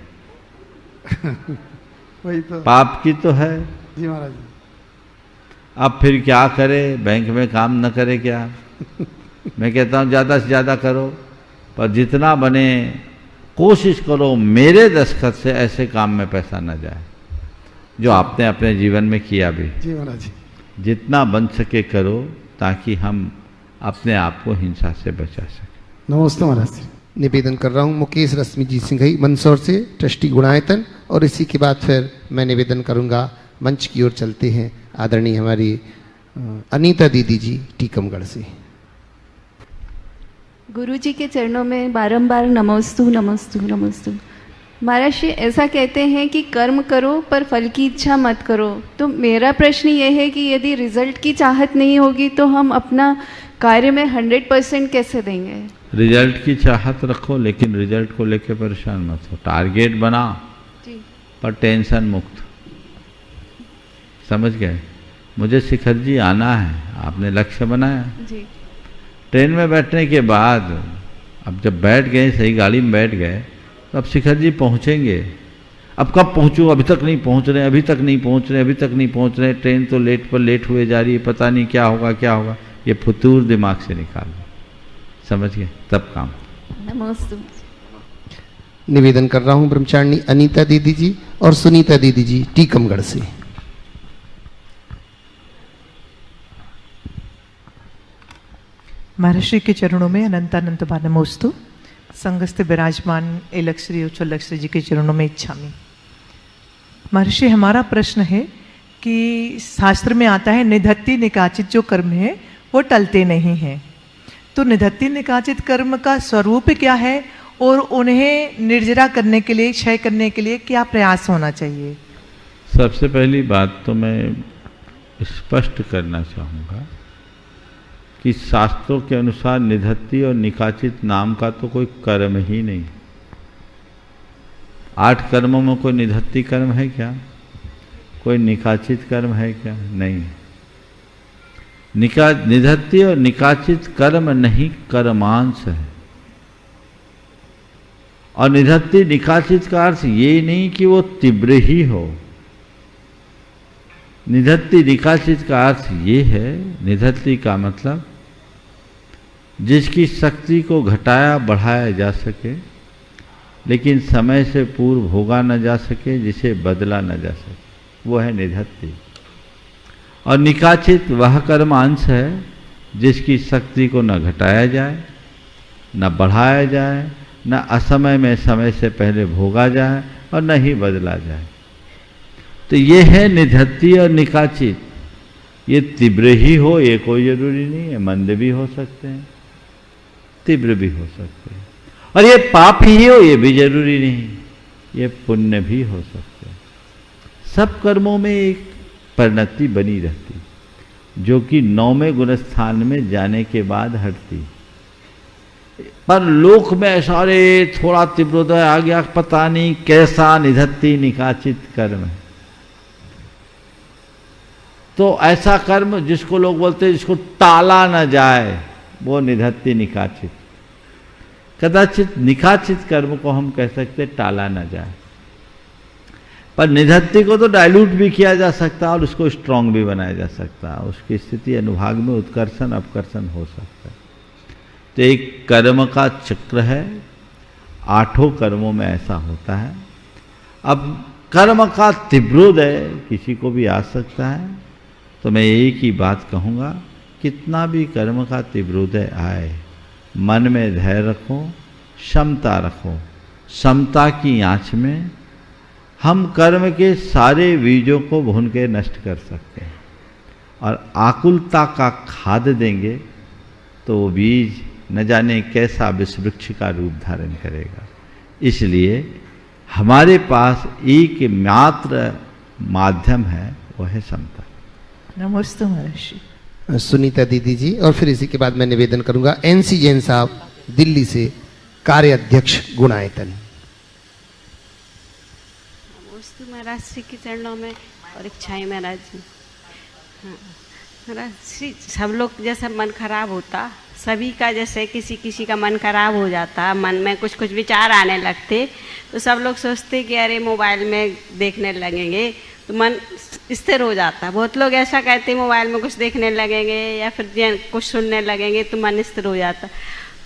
वही तो। पाप की तो है। जी महाराज। अब फिर क्या करे, बैंक में काम न करे क्या? मैं कहता हूँ ज़्यादा से ज़्यादा करो, पर जितना बने कोशिश करो मेरे दस्तखत से ऐसे काम में पैसा न जाए जो आपने अपने जीवन में किया भी। जी महाराज जी। जितना बन सके करो, ताकि हम अपने आप को हिंसा से बचा सकें। नमस्ते महाराज। निवेदन कर रहा हूँ मुकेश रश्मि जी सिंघई, मंदसौर से, ट्रस्टी गुणायतन, और इसी के बाद फिर मैं निवेदन करूँगा, मंच की ओर चलते हैं, आदरणीय हमारी अनीता दीदी जी टीकमगढ़ से। गुरु जी के चरणों में बारंबार नमोस्तु नमोस्तु नमोस्तु। महाराज श्री ऐसा कहते हैं कि कर्म करो पर फल की इच्छा मत करो। तो मेरा प्रश्न ये है कि यदि रिजल्ट की चाहत नहीं होगी तो हम अपना कार्य में 100% कैसे देंगे? रिजल्ट की चाहत रखो, लेकिन रिजल्ट को लेकर परेशान मत हो। टारगेट बना जी। पर टेंशन मुक्त। समझ गए? मुझे शिखर जी आना है, आपने लक्ष्य बनाया। जी। ट्रेन में बैठने के बाद अब जब बैठ गए, सही गाड़ी में बैठ गए, तो अब शिखर जी पहुँचेंगे। अब कब पहुंचूं, अभी तक नहीं पहुंच रहे, अभी तक नहीं पहुंच रहे, अभी तक नहीं पहुंच रहे, ट्रेन तो लेट पर लेट हुए जा रही है, पता नहीं क्या होगा क्या होगा। ये फतूर दिमाग से निकाल लो, समझ गए, तब काम। नमस्ते। निवेदन कर रहा हूं ब्रह्मचारिणी अनीता दीदी जी और सुनीता दीदी जी टीकमगढ़ से। महर्षि के चरणों में अनंत अनंत बार नमोस्तु। संगस्थ विराजमान एलक्षरी उच्चलक्षरी जी के चरणों में इच्छामि। महर्षि, हमारा प्रश्न है कि शास्त्र में आता है निधत्ति निकाचित जो कर्म है वो टलते नहीं हैं, तो निधत्ति निकाचित कर्म का स्वरूप क्या है और उन्हें निर्जरा करने के लिए, क्षय करने के लिए क्या प्रयास होना चाहिए? सबसे पहली बात तो मैं स्पष्ट करना चाहूँगा कि शास्त्रों के अनुसार निधत्ति और निकाचित नाम का तो कोई कर्म ही नहीं। 8 कर्मों में कोई निधत्ति कर्म है क्या? कोई निकाचित कर्म है क्या? नहीं। निधत्ति और निकाचित कर्म नहीं, कर्मांश है। और निधत्ति निकाचित का अर्थ ये नहीं कि वो तीव्र ही हो। निधत्ति निकाचित का अर्थ ये है, निधत्ति का मतलब जिसकी शक्ति को घटाया बढ़ाया जा सके लेकिन समय से पूर्व भोगा न जा सके, जिसे बदला न जा सके, वो है निधत्ति। और निकाचित वह कर्मांश है जिसकी शक्ति को न घटाया जाए, न बढ़ाया जाए, न असमय में समय से पहले भोगा जाए और न ही बदला जाए। तो ये है निधत्ति और निकाचित। ये तीव्र ही हो ये कोई जरूरी नहीं है, मंद भी हो सकते हैं, तीव्र भी हो सकते हैं। और ये पाप ही हो ये भी जरूरी नहीं, ये पुण्य भी हो सकते हैं। सब कर्मों में एक परिणति बनी रहती जो कि 9वें गुणस्थान में जाने के बाद हटती। पर लोक में सारे थोड़ा तीव्रोदय आ गया, पता नहीं कैसा निधत्ति निकाचित कर्म है। तो ऐसा कर्म जिसको लोग बोलते हैं जिसको टाला न जाए, वो निधत्ति निकाचित। कदाचित निकाचित कर्म को हम कह सकते टाला न जाए, पर निधत्ति को तो डाइल्यूट भी किया जा सकता है और उसको स्ट्रांग भी बनाया जा सकता है। उसकी स्थिति अनुभाग में उत्कर्षण अपकर्षण हो सकता है। तो एक कर्म का चक्र है, 8 कर्मों में ऐसा होता है। अब कर्म का तीव्रोदय किसी को भी आ सकता है, तो मैं एक ही बात कहूँगा, कितना भी कर्म का तीव्रोदय आए, मन में धैर्य रखो, क्षमता रखो। समता की आँच में हम कर्म के सारे बीजों को भून के नष्ट कर सकते हैं, और आकुलता का खाद देंगे तो वो बीज न जाने कैसा विषवृक्ष का रूप धारण करेगा। इसलिए हमारे पास एक मात्र माध्यम है, वो है समता। नमस्ते महर्षि। सुनीता दीदी जी और फिर इसी के बाद मैं निवेदन करूंगा एनसी जैन साहब दिल्ली से, कार्य अध्यक्ष गुणायतन। नमस्ते महाराज श्री के चरणों में और इच्छाएं महाराज जी। हाँ महाराज श्री, सब लोग जैसा मन खराब होता, सभी का जैसे किसी किसी का मन खराब हो जाता, मन में कुछ कुछ विचार आने लगते, तो सब लोग सोचते कि अरे मोबाइल में देखने लगेंगे तो मन स्थिर हो जाता। बहुत लोग ऐसा कहते मोबाइल में कुछ देखने लगेंगे या फिर कुछ सुनने लगेंगे तो मन स्थिर हो जाता।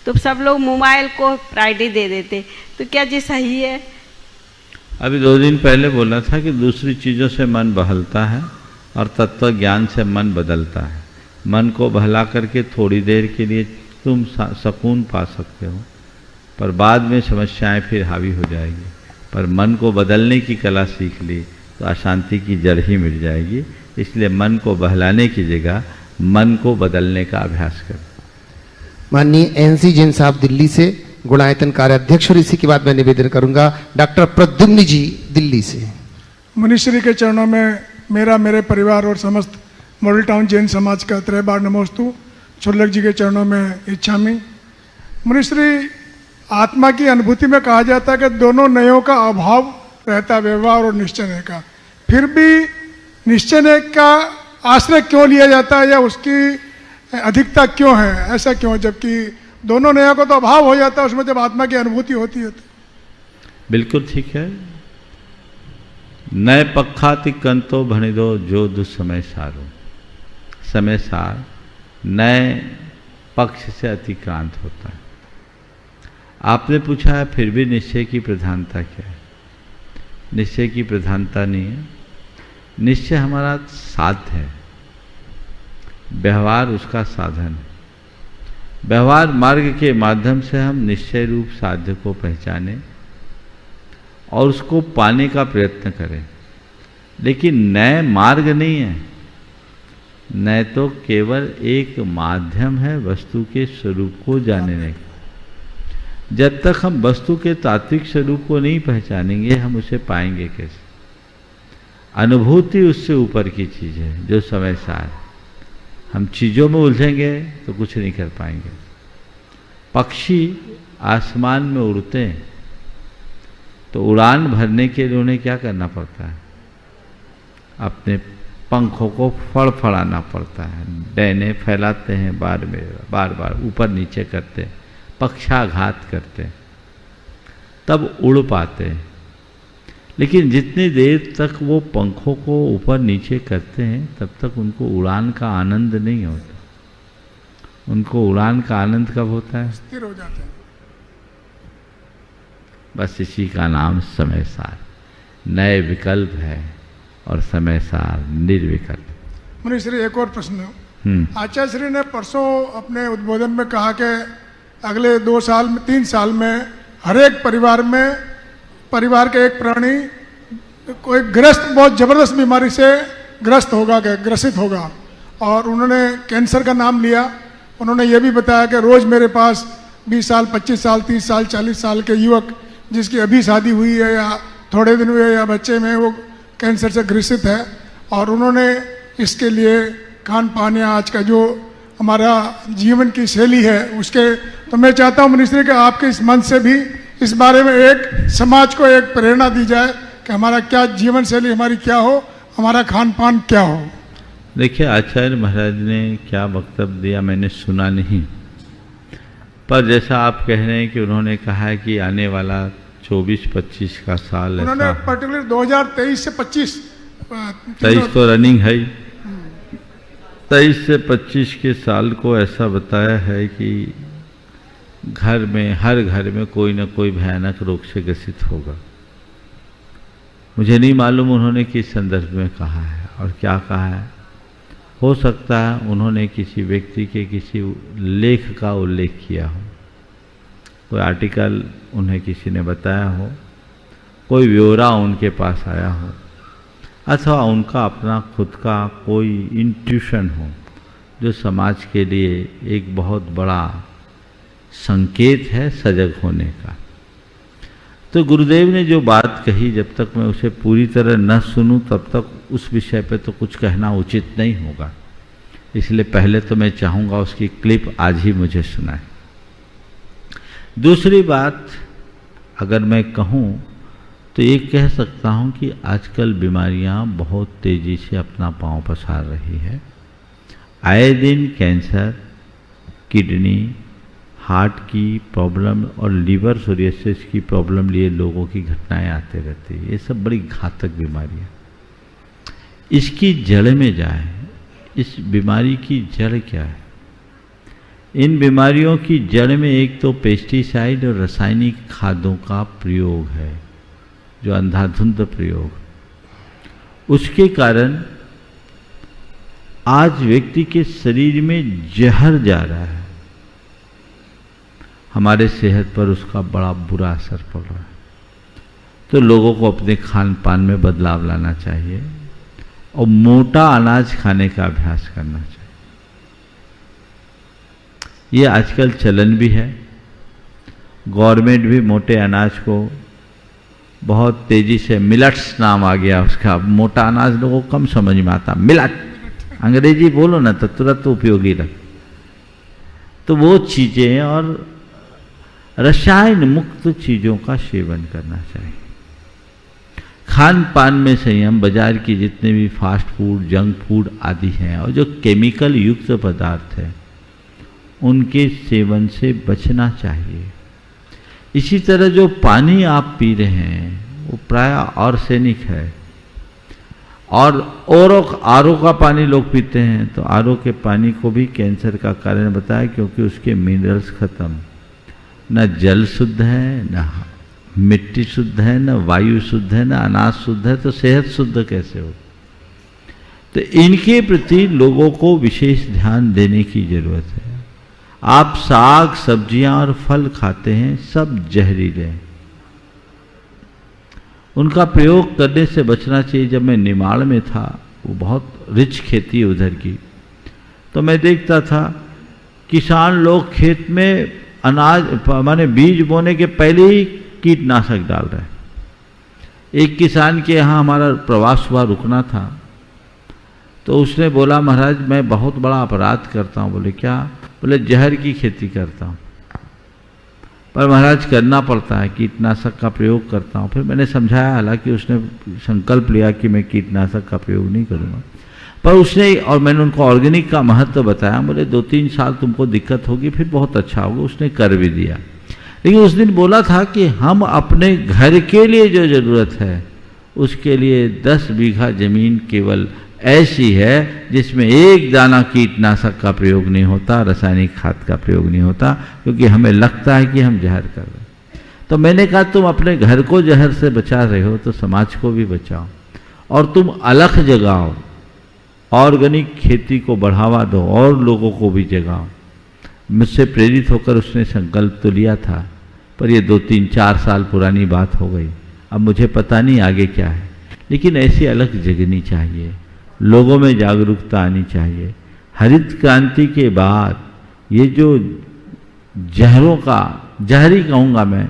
तो सब लोग मोबाइल को प्रायोरिटी दे देते, तो क्या जी सही है? अभी 2 दिन पहले बोला था कि दूसरी चीज़ों से मन बहलता है और तत्व ज्ञान से मन बदलता है। मन को बहला करके थोड़ी देर के लिए तुम सुकून पा सकते हो, पर बाद में समस्याएं फिर हावी हो जाएगी। पर मन को बदलने की कला सीख ली तो अशांति की जड़ ही मिट जाएगी। इसलिए मन को बहलाने की जगह मन को बदलने का अभ्यास करें। माननीय एनसी जैन साहब दिल्ली से, गुणायतन कार्याध्यक्ष। और इसी के बाद मैं निवेदन करूंगा डॉक्टर प्रद्युम्न जी दिल्ली से। मुनिश्री के चरणों में मेरा, मेरे परिवार और समस्त मॉडल टाउन जैन समाज का 3 बार नमोस्तु। छुल्लक जी के चरणों में इच्छामि। मुनिश्री, आत्मा की अनुभूति में कहा जाता है कि दोनों नयों का अभाव रहता, व्यवहार और निश्चय का। फिर भी निश्चय का आश्रय क्यों लिया जाता है या उसकी अधिकता क्यों है? ऐसा क्यों, जबकि दोनों नया को तो अभाव हो जाता है उसमें जब आत्मा की अनुभूति होती है? बिल्कुल ठीक है। नए पक्षाति कंतो भणिदो जो दुसमय सारो। समय सार नए पक्ष से अतिक्रांत होता है। आपने पूछा है फिर भी निश्चय की प्रधानता क्या है? निश्चय की प्रधानता नहीं है। निश्चय हमारा साध्य है, व्यवहार उसका साधन है। व्यवहार मार्ग के माध्यम से हम निश्चय रूप साध्य को पहचाने और उसको पाने का प्रयत्न करें, लेकिन नए मार्ग नहीं है। नए तो केवल एक माध्यम है वस्तु के स्वरूप को जानने का। जब तक हम वस्तु के तात्विक स्वरूप को नहीं पहचानेंगे हम उसे पाएंगे कैसे? अनुभूति उससे ऊपर की चीज है जो समय सार। हम चीजों में उलझेंगे तो कुछ नहीं कर पाएंगे। पक्षी आसमान में उड़ते हैं तो उड़ान भरने के लिए उन्हें क्या करना पड़ता है? अपने पंखों को फड़फड़ाना पड़ता है, डैने फैलाते हैं, बार बार ऊपर नीचे करते हैं, पक्षाघात करते हैं, तब उड़ पाते हैं। लेकिन जितनी देर तक वो पंखों को ऊपर नीचे करते हैं तब तक उनको उड़ान का आनंद नहीं होता। उनको उड़ान का आनंद कब होता है? स्थिर हो जाते हैं। बस इसी का नाम समय सार। नए विकल्प है और समय सार निर्विकल्प। मुनि श्री एक और प्रश्न। आचार्य श्री ने परसों अपने उद्बोधन में कहा कि अगले 2 साल में 3 साल में हर एक परिवार के एक प्राणी कोई ग्रस्त बहुत जबरदस्त बीमारी से ग्रसित होगा। और उन्होंने कैंसर का नाम लिया। उन्होंने ये भी बताया कि रोज मेरे पास 20 साल 25 साल 30 साल 40 साल के युवक जिसकी अभी शादी हुई है या थोड़े दिन हुए या बच्चे में वो कैंसर से ग्रसित है। और उन्होंने इसके लिए खान पान या आज का जो हमारा जीवन की शैली है उसके, तो मैं चाहता हूँ मिनिस्ट्री के आपके इस मंच से भी इस बारे में एक समाज को एक प्रेरणा दी जाए कि हमारा क्या जीवन शैली हमारी क्या हो, हमारा खान पान क्या हो। देखिए आचार्य महाराज ने क्या वक्तव्य दिया मैंने सुना नहीं, पर जैसा आप कह रहे हैं कि उन्होंने कहा है कि आने वाला 24-25 का साल उन्होंने पर्टिकुलर 2023 से 25 23 तो रनिंग है, 23 से 25 के साल को ऐसा बताया है कि घर में हर घर में कोई ना कोई भयानक रोग से ग्रसित होगा। मुझे नहीं मालूम उन्होंने किस संदर्भ में कहा है और क्या कहा है। हो सकता है उन्होंने किसी व्यक्ति के किसी लेख का उल्लेख किया हो, कोई आर्टिकल उन्हें किसी ने बताया हो, कोई ब्यौरा उनके पास आया हो, अथवा उनका अपना खुद का कोई इंट्यूशन हो जो समाज के लिए एक बहुत बड़ा संकेत है सजग होने का। तो गुरुदेव ने जो बात कही जब तक मैं उसे पूरी तरह न सुनूं तब तक उस विषय पे तो कुछ कहना उचित नहीं होगा। इसलिए पहले तो मैं चाहूँगा उसकी क्लिप आज ही मुझे सुनाए। दूसरी बात अगर मैं कहूँ तो ये कह सकता हूँ कि आजकल बीमारियाँ बहुत तेज़ी से अपना पाँव पसार रही है। आए दिन कैंसर, किडनी, हार्ट की प्रॉब्लम और लीवर सोरियासिस की प्रॉब्लम लिए लोगों की घटनाएं आते रहती है। ये सब बड़ी घातक बीमारी है। इसकी जड़ में जाए, इस बीमारी की जड़ क्या है? इन बीमारियों की जड़ में एक तो पेस्टिसाइड और रासायनिक खादों का प्रयोग है, जो अंधाधुंध प्रयोग। उसके कारण आज व्यक्ति के शरीर में जहर जा रहा है, हमारे सेहत पर उसका बड़ा बुरा असर पड़ रहा है। तो लोगों को अपने खान पान में बदलाव लाना चाहिए और मोटा अनाज खाने का अभ्यास करना चाहिए। ये आजकल चलन भी है। गवर्नमेंट भी मोटे अनाज को बहुत तेजी से, मिलट्स नाम आ गया उसका, मोटा अनाज लोगों को कम समझ में आता, मिलट अंग्रेजी बोलो ना तो तुरंत उपयोगी लग। तो वो चीजें और रसायन मुक्त चीजों का सेवन करना चाहिए। खान पान में संयम, बाजार की जितने भी फास्ट फूड, जंक फूड आदि हैं और जो केमिकल युक्त पदार्थ हैं उनके सेवन से बचना चाहिए। इसी तरह जो पानी आप पी रहे हैं वो प्राय आर्सेनिक है, और आरओ का पानी लोग पीते हैं, तो आरओ के पानी को भी कैंसर का कारण बताया, क्योंकि उसके मिनरल्स खत्म। न जल शुद्ध है, न मिट्टी शुद्ध है, न वायु शुद्ध है, न अनाज शुद्ध है, तो सेहत शुद्ध कैसे हो? तो इनके प्रति लोगों को विशेष ध्यान देने की जरूरत है। आप साग सब्जियां और फल खाते हैं, सब जहरीले हैं, उनका प्रयोग करने से बचना चाहिए। जब मैं निमाड़ में था, वो बहुत रिच खेती है उधर की, तो मैं देखता था किसान लोग खेत में अनाज माने बीज बोने के पहले ही कीटनाशक डाल रहे हैं। एक किसान के यहाँ हमारा प्रवास हुआ, रुकना था, तो उसने बोला महाराज मैं बहुत बड़ा अपराध करता हूँ। बोले क्या? बोले जहर की खेती करता हूँ, पर महाराज करना पड़ता है, कीटनाशक का प्रयोग करता हूँ। फिर मैंने समझाया, हालांकि उसने संकल्प लिया कि मैं कीटनाशक का प्रयोग नहीं करूँगा, पर उसने और मैंने उनको ऑर्गेनिक का महत्व बताया। बोले 2-3 साल तुमको दिक्कत होगी, फिर बहुत अच्छा होगा। उसने कर भी दिया। लेकिन उस दिन बोला था कि हम अपने घर के लिए जो ज़रूरत है उसके लिए 10 बीघा जमीन केवल ऐसी है जिसमें एक दाना कीटनाशक का प्रयोग नहीं होता, रासायनिक खाद का प्रयोग नहीं होता, क्योंकि हमें लगता है कि हम जहर कर रहे हैं। तो मैंने कहा तुम अपने घर को जहर से बचा रहे हो तो समाज को भी बचाओ, और तुम अलख जगाओ, ऑर्गेनिक खेती को बढ़ावा दो और लोगों को भी जगाओ। मुझसे प्रेरित होकर उसने संकल्प तो लिया था, पर ये 2-3-4 साल पुरानी बात हो गई। अब मुझे पता नहीं आगे क्या है, लेकिन ऐसी अलग जगनी चाहिए, लोगों में जागरूकता आनी चाहिए। हरित क्रांति के बाद ये जो जहरों का, जहरी कहूँगा मैं,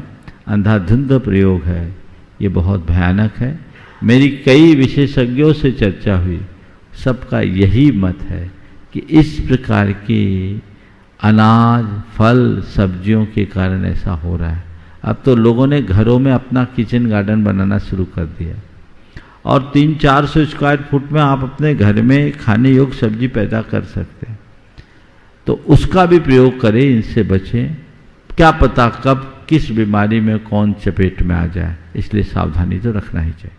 अंधाधुंध प्रयोग है, ये बहुत भयानक है। मेरी कई विशेषज्ञों से चर्चा हुई, सबका यही मत है कि इस प्रकार के अनाज फल सब्जियों के कारण ऐसा हो रहा है। अब तो लोगों ने घरों में अपना किचन गार्डन बनाना शुरू कर दिया, और 300-400 स्क्वायर फुट में आप अपने घर में खाने योग्य सब्जी पैदा कर सकते हैं। तो उसका भी प्रयोग करें, इनसे बचें। क्या पता कब किस बीमारी में कौन चपेट में आ जाए, इसलिए सावधानी तो रखना ही चाहिए।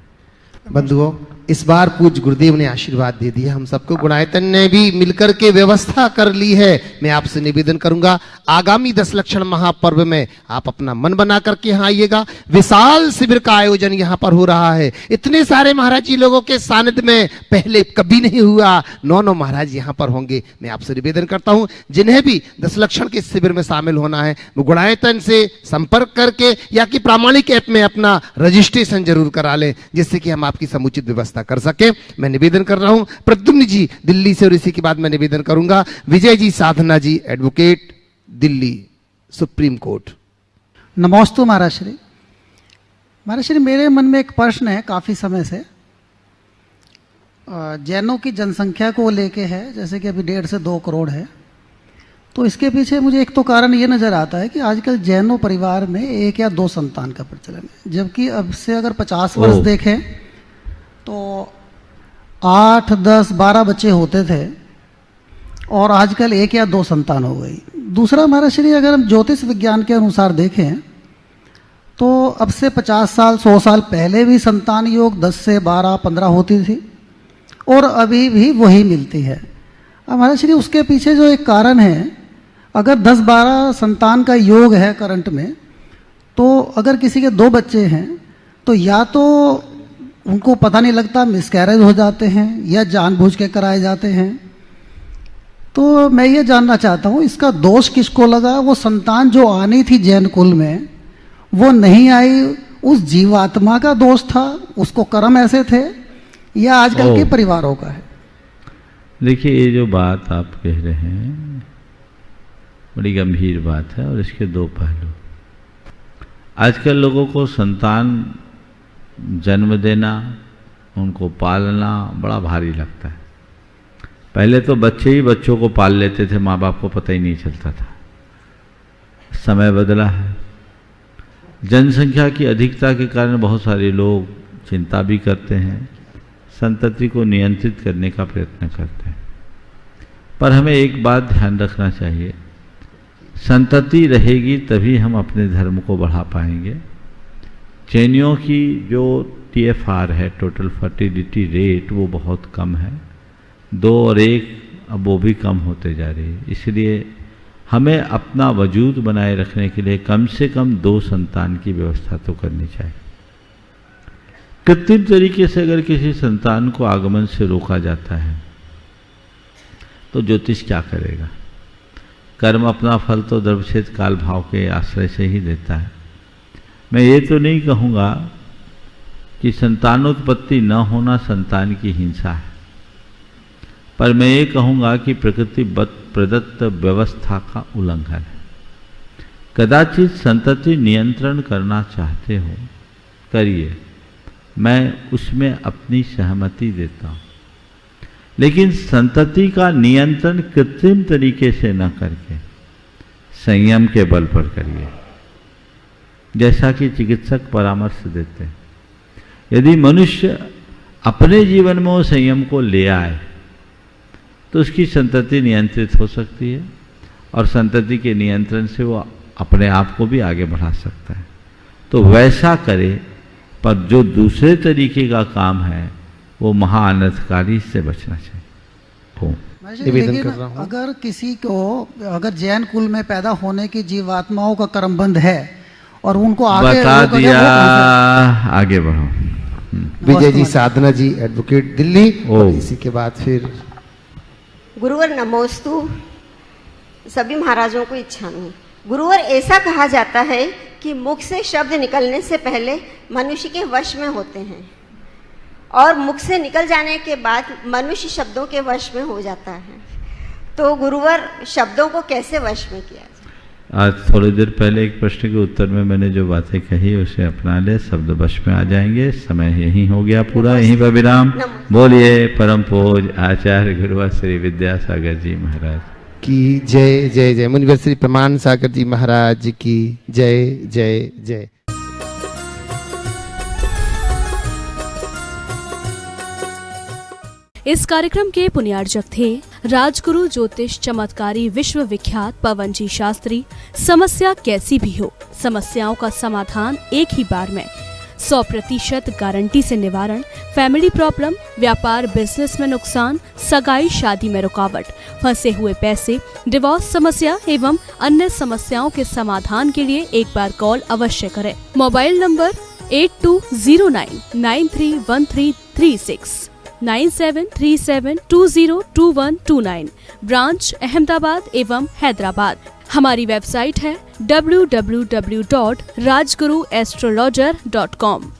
बंधुओं, इस बार पूज्य गुरुदेव ने आशीर्वाद दे दिया, हम सबको गुणायतन ने भी मिलकर के व्यवस्था कर ली है। मैं आपसे निवेदन करूंगा, आगामी 10 लक्षण महापर्व में आप अपना मन बना करके यहाँ आइएगा। विशाल शिविर का आयोजन यहाँ पर हो रहा है। इतने सारे महाराज जी लोगों के सानिध्य में पहले कभी नहीं हुआ। 9 महाराज यहाँ पर होंगे। मैं आपसे निवेदन करता हूँ, जिन्हें भी 10 लक्षण के शिविर में शामिल होना है, वो गुणायतन से संपर्क करके या कि प्रामाणिक ऐप में अपना रजिस्ट्रेशन जरूर करा लें, जिससे कि हम आपकी समुचित व्यवस्था कर सके। मैं निवेदन कर रहा हूं प्रद्युम्न जी दिल्ली से, और इसी के बाद मैं निवेदन करूंगा विजय जी साधना जी, एडवोकेट दिल्ली सुप्रीम कोर्ट। नमोस्तु महाराज श्री। महाराज श्री, मेरे मन में एक प्रश्न है काफी समय से, जैनों की जनसंख्या को लेके है, जैसे कि अभी 1.5 से 2 करोड़ है। तो इसके पीछे मुझे एक तो कारण ये नजर आता है कि आजकल जैनों परिवार में 1 या 2 संतान का प्रचलन है, जबकि अब से अगर 50 वर्ष देखें तो 8, 10, 12 बच्चे होते थे, और आजकल 1 या 2 संतान हो गई। दूसरा महाराज श्री, अगर हम ज्योतिष विज्ञान के अनुसार देखें तो अब से 50 साल 100 साल पहले भी संतान योग 10 से 12, 15 होती थी, और अभी भी वही मिलती है। अब महाराज श्री, उसके पीछे जो एक कारण है, अगर 10-12 संतान का योग है करंट में, तो अगर किसी के 2 बच्चे हैं तो या तो उनको पता नहीं लगता, मिसकैरेज हो जाते हैं, या जानबूझ के कराए जाते हैं। तो मैं ये जानना चाहता हूँ, इसका दोष किसको लगा? वो संतान जो आनी थी जैन कुल में वो नहीं आई, उस जीवात्मा का दोष था, उसको कर्म ऐसे थे, या आजकल के परिवारों का है? देखिए, ये जो बात आप कह रहे हैं बड़ी गंभीर बात है, और इसके 2 पहलू। आजकल लोगों को संतान जन्म देना, उनको पालना बड़ा भारी लगता है। पहले तो बच्चे ही बच्चों को पाल लेते थे, माँ बाप को पता ही नहीं चलता था। समय बदला है, जनसंख्या की अधिकता के कारण बहुत सारे लोग चिंता भी करते हैं, संतति को नियंत्रित करने का प्रयत्न करते हैं। पर हमें एक बात ध्यान रखना चाहिए, संतति रहेगी तभी हम अपने धर्म को बढ़ा पाएंगे। चैनियों की जो TFR है, टोटल फर्टिलिटी रेट, वो बहुत कम है। 2 और 1 अब वो भी कम होते जा रही है। इसलिए हमें अपना वजूद बनाए रखने के लिए कम से कम 2 संतान की व्यवस्था तो करनी चाहिए। कृत्रिम तरीके से अगर किसी संतान को आगमन से रोका जाता है तो ज्योतिष क्या करेगा? कर्म अपना फल तो द्रव्यक्षेत्र काल भाव के आश्रय से ही देता है। मैं ये तो नहीं कहूँगा कि संतानोत्पत्ति न होना संतान की हिंसा है, पर मैं ये कहूँगा कि प्रकृति प्रदत्त व्यवस्था का उल्लंघन है। कदाचित संतति नियंत्रण करना चाहते हो, करिए, मैं उसमें अपनी सहमति देता हूँ, लेकिन संतति का नियंत्रण कृत्रिम तरीके से न करके संयम के बल पर करिए, जैसा कि चिकित्सक परामर्श देते हैं। यदि मनुष्य अपने जीवन में वो संयम को ले आए तो उसकी संतति नियंत्रित हो सकती है और संतति के नियंत्रण से वो अपने आप को भी आगे बढ़ा सकता है। तो वैसा करे, पर जो दूसरे तरीके का काम है वो महाअनर्थकारी से बचना चाहिए। निवेदन कर रहा हूँ, अगर किसी को अगर जैन कुल में पैदा होने की जीवात्माओं का कर्मबंध है और उनको आगे बता दिया, आगे बढ़ो। विजय जी, साधना जी, एडवोकेट दिल्ली, और इसी के बाद फिर गुरुवर नमोस्तु सभी महाराजों को इच्छा में। गुरुवर, ऐसा कहा जाता है कि मुख से शब्द निकलने से पहले मनुष्य के वश में होते हैं और मुख से निकल जाने के बाद मनुष्य शब्दों के वश में हो जाता है। तो गुरुवर, शब्दों को कैसे वश में किया जाए? आज थोड़ी देर पहले एक प्रश्न के उत्तर में मैंने जो बातें कही उसे अपना ले, शब्द वश में आ जाएंगे। समय यही हो गया पूरा, यहीं पर विराम। बोलिए परम पूज आचार्य गुरुवर श्री विद्यासागर जी महाराज की जय। जय जय। मुनिवर श्री प्रमाण सागर जी महाराज की जय जय जय। इस कार्यक्रम के पुण्यार्जक थे राजगुरु ज्योतिष चमत्कारी विश्व विख्यात पवन जी शास्त्री। समस्या कैसी भी हो, समस्याओं का समाधान एक ही बार में, 100% गारंटी से निवारण। फैमिली प्रॉब्लम, व्यापार बिजनेस में नुकसान, सगाई शादी में रुकावट, फंसे हुए पैसे, डिवोर्स समस्या एवं अन्य समस्याओं के समाधान के लिए एक बार कॉल अवश्य करें। Mobile number 8209931336, 9737202129। ब्रांच अहमदाबाद एवं हैदराबाद। हमारी वेबसाइट है www.rajguruastrologer.com।